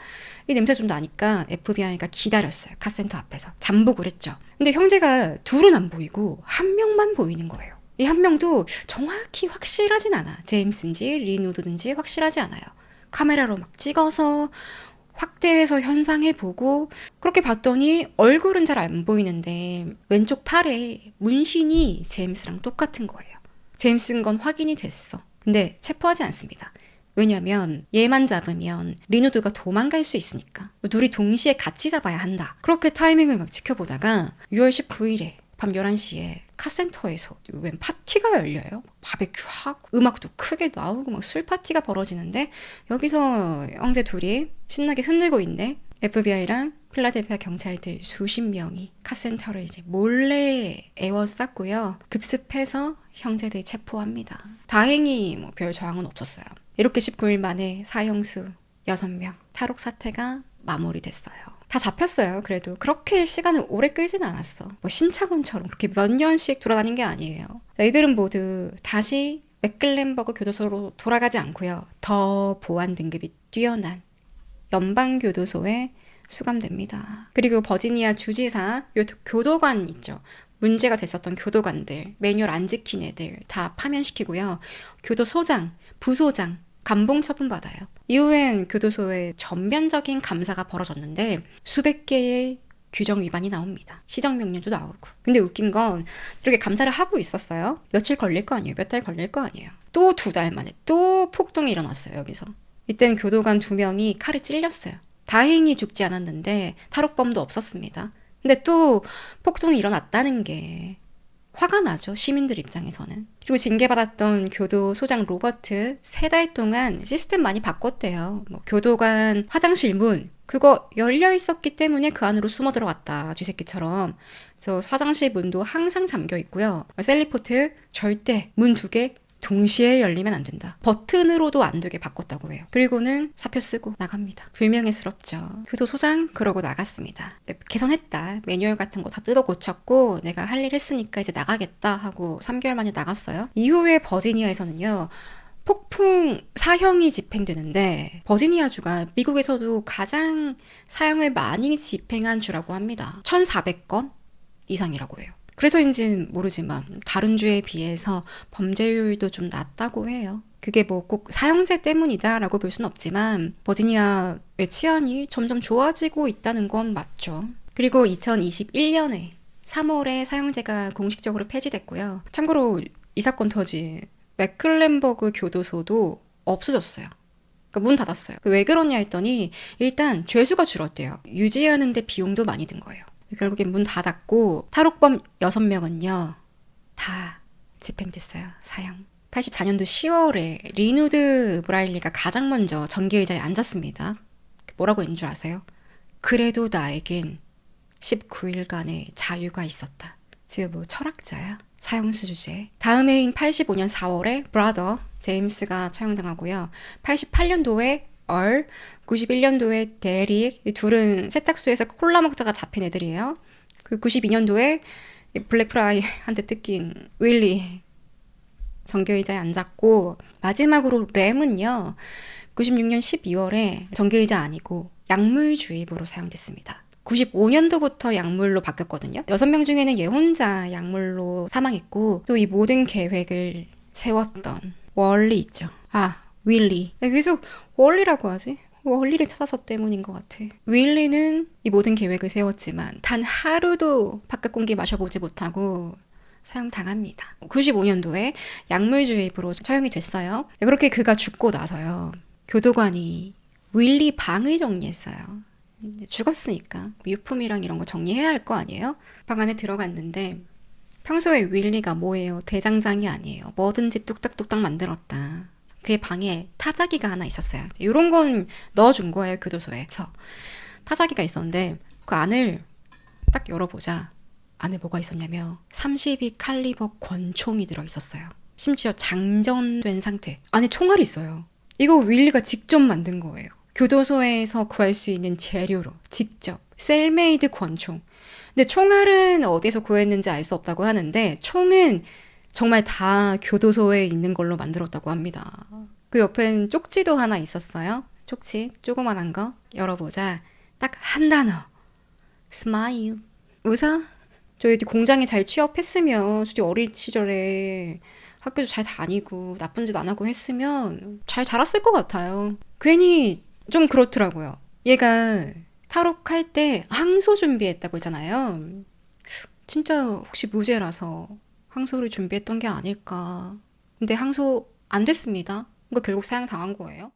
이 냄새 좀 나니까 FBI가 기다렸어요. 카센터 앞에서. 잠복을 했죠. 근데 형제가 둘은 안 보이고 한 명만 보이는 거예요. 이 한 명도 정확히 확실하진 않아. 제임스인지 리누드인지 확실하지 않아요. 카메라로 막 찍어서 확대해서 현상해보고 그렇게 봤더니 얼굴은 잘 안 보이는데 왼쪽 팔에 문신이 제임스랑 똑같은 거예요. 제임스인 건 확인이 됐어. 근데 체포하지 않습니다. 왜냐면 얘만 잡으면 리누드가 도망갈 수 있으니까. 둘이 동시에 같이 잡아야 한다. 그렇게 타이밍을 막 지켜보다가 6월 19일에 밤 11시에 카센터에서 웬 파티가 열려요. 바베큐하고 음악도 크게 나오고 막 술 파티가 벌어지는데 여기서 형제 둘이 신나게 흔들고 있네. FBI랑 필라델피아 경찰들 수십 명이 카센터를 이제 몰래 에워쌌고요. 급습해서 형제들 체포합니다. 다행히 뭐 별 저항은 없었어요. 이렇게 19일 만에 사형수 6명 탈옥 사태가 마무리됐어요. 다 잡혔어요. 그래도 그렇게 시간을 오래 끌진 않았어. 뭐 신차곤처럼 그렇게 몇 년씩 돌아다닌 게 아니에요. 이들은 모두 다시 맥클렌버그 교도소로 돌아가지 않고요. 더 보안 등급이 뛰어난 연방교도소에 수감됩니다. 그리고 버지니아 주지사 요 교도관 있죠. 문제가 됐었던 교도관들, 매뉴얼 안 지킨 애들 다 파면시키고요. 교도소장, 부소장, 감봉 처분받아요. 이후엔 교도소에 전면적인 감사가 벌어졌는데 수백 개의 규정 위반이 나옵니다. 시정명령도 나오고. 근데 웃긴 건 이렇게 감사를 하고 있었어요. 며칠 걸릴 거 아니에요. 몇 달 걸릴 거 아니에요. 또 2달 만에 또 폭동이 일어났어요. 여기서. 이때는 교도관 2명이 칼에 찔렸어요. 다행히 죽지 않았는데 탈옥범도 없었습니다. 근데 또 폭동이 일어났다는 게 화가 나죠. 시민들 입장에서는. 그리고 징계받았던 교도소장 로버트 3달 동안 시스템 많이 바꿨대요. 뭐 교도관 화장실 문 그거 열려 있었기 때문에 그 안으로 숨어 들어갔다. 쥐새끼처럼. 그래서 화장실 문도 항상 잠겨 있고요. 셀리포트 절대 문 2개 동시에 열리면 안 된다. 버튼으로도 안 되게 바꿨다고 해요. 그리고는 사표 쓰고 나갑니다. 불명예스럽죠. 교도소장 그러고 나갔습니다. 개선했다. 매뉴얼 같은 거 다 뜯어 고쳤고 내가 할 일 했으니까 이제 나가겠다 하고 3개월 만에 나갔어요. 이후에 버지니아에서는요. 폭풍 사형이 집행되는데 버지니아주가 미국에서도 가장 사형을 많이 집행한 주라고 합니다. 1,400건 이상이라고 해요. 그래서인지는 모르지만 다른 주에 비해서 범죄율도 좀 낮다고 해요. 그게 뭐 꼭 사형제 때문이다라고 볼 수는 없지만 버지니아의 치안이 점점 좋아지고 있다는 건 맞죠. 그리고 2021년에 3월에 사형제가 공식적으로 폐지됐고요. 참고로 이 사건 터진 맥클렌버그 교도소도 없어졌어요. 그러니까 문 닫았어요. 왜 그러냐 했더니 일단 죄수가 줄었대요. 유지하는데 비용도 많이 든 거예요. 결국엔 문 닫았고 탈옥범 6명은요 다 집행됐어요. 사형. 84년도 10월에 리누드 브라일리가 가장 먼저 전기의자에 앉았습니다. 뭐라고 했는 줄 아세요? 그래도 나에겐 19일간의 자유가 있었다. 지금 뭐 철학자야. 사형수 주제. 다음 해인 85년 4월에 브라더 제임스가 처형당하고요. 88년도에 91년도에 데릭, 이 둘은 세탁소에서 콜라 먹다가 잡힌 애들이에요. 그리고 92년도에 블랙프라이한테 뜯긴 윌리 정교의자에 앉았고 마지막으로 램은요. 96년 12월에 정교의자 아니고 약물주입으로 사용됐습니다. 95년도부터 약물로 바뀌었거든요. 6명 중에는 얘 혼자 약물로 사망했고 또 이 모든 계획을 세웠던 월리 있죠. 윌리. 계속 월리라고 하지? 월리를 찾아서 때문인 것 같아. 윌리는 이 모든 계획을 세웠지만 단 하루도 바깥 공기 마셔보지 못하고 사형당합니다. 95년도에 약물주입으로 처형이 됐어요. 그렇게 그가 죽고 나서요. 교도관이 윌리 방을 정리했어요. 죽었으니까 유품이랑 이런 거 정리해야 할 거 아니에요? 방 안에 들어갔는데 평소에 윌리가 뭐예요? 대장장이 아니에요. 뭐든지 뚝딱뚝딱 만들었다. 그의 방에 타자기가 하나 있었어요. 이런 건 넣어준 거예요, 교도소에. 그래서 타자기가 있었는데 그 안을 딱 열어보자. 안에 뭐가 있었냐면 32 칼리버 권총이 들어있었어요. 심지어 장전된 상태. 안에 총알이 있어요. 이거 윌리가 직접 만든 거예요. 교도소에서 구할 수 있는 재료로 직접 셀메이드 권총. 근데 총알은 어디서 구했는지 알 수 없다고 하는데 총은 정말 다 교도소에 있는 걸로 만들었다고 합니다. 그 옆엔 쪽지도 하나 있었어요. 쪽지 조그만한 거 열어보자. 딱 한 단어. 스마일. 웃어? 저희 공장에 잘 취업했으면 저희 어린 시절에 학교도 잘 다니고 나쁜 짓 안 하고 했으면 잘 자랐을 것 같아요. 괜히 좀 그렇더라고요. 얘가 탈옥할 때 항소 준비했다고 했잖아요. 진짜 혹시 무죄라서 항소를 준비했던 게 아닐까 근데 항소 안 됐습니다. 그러니까 결국 사형 당한 거예요.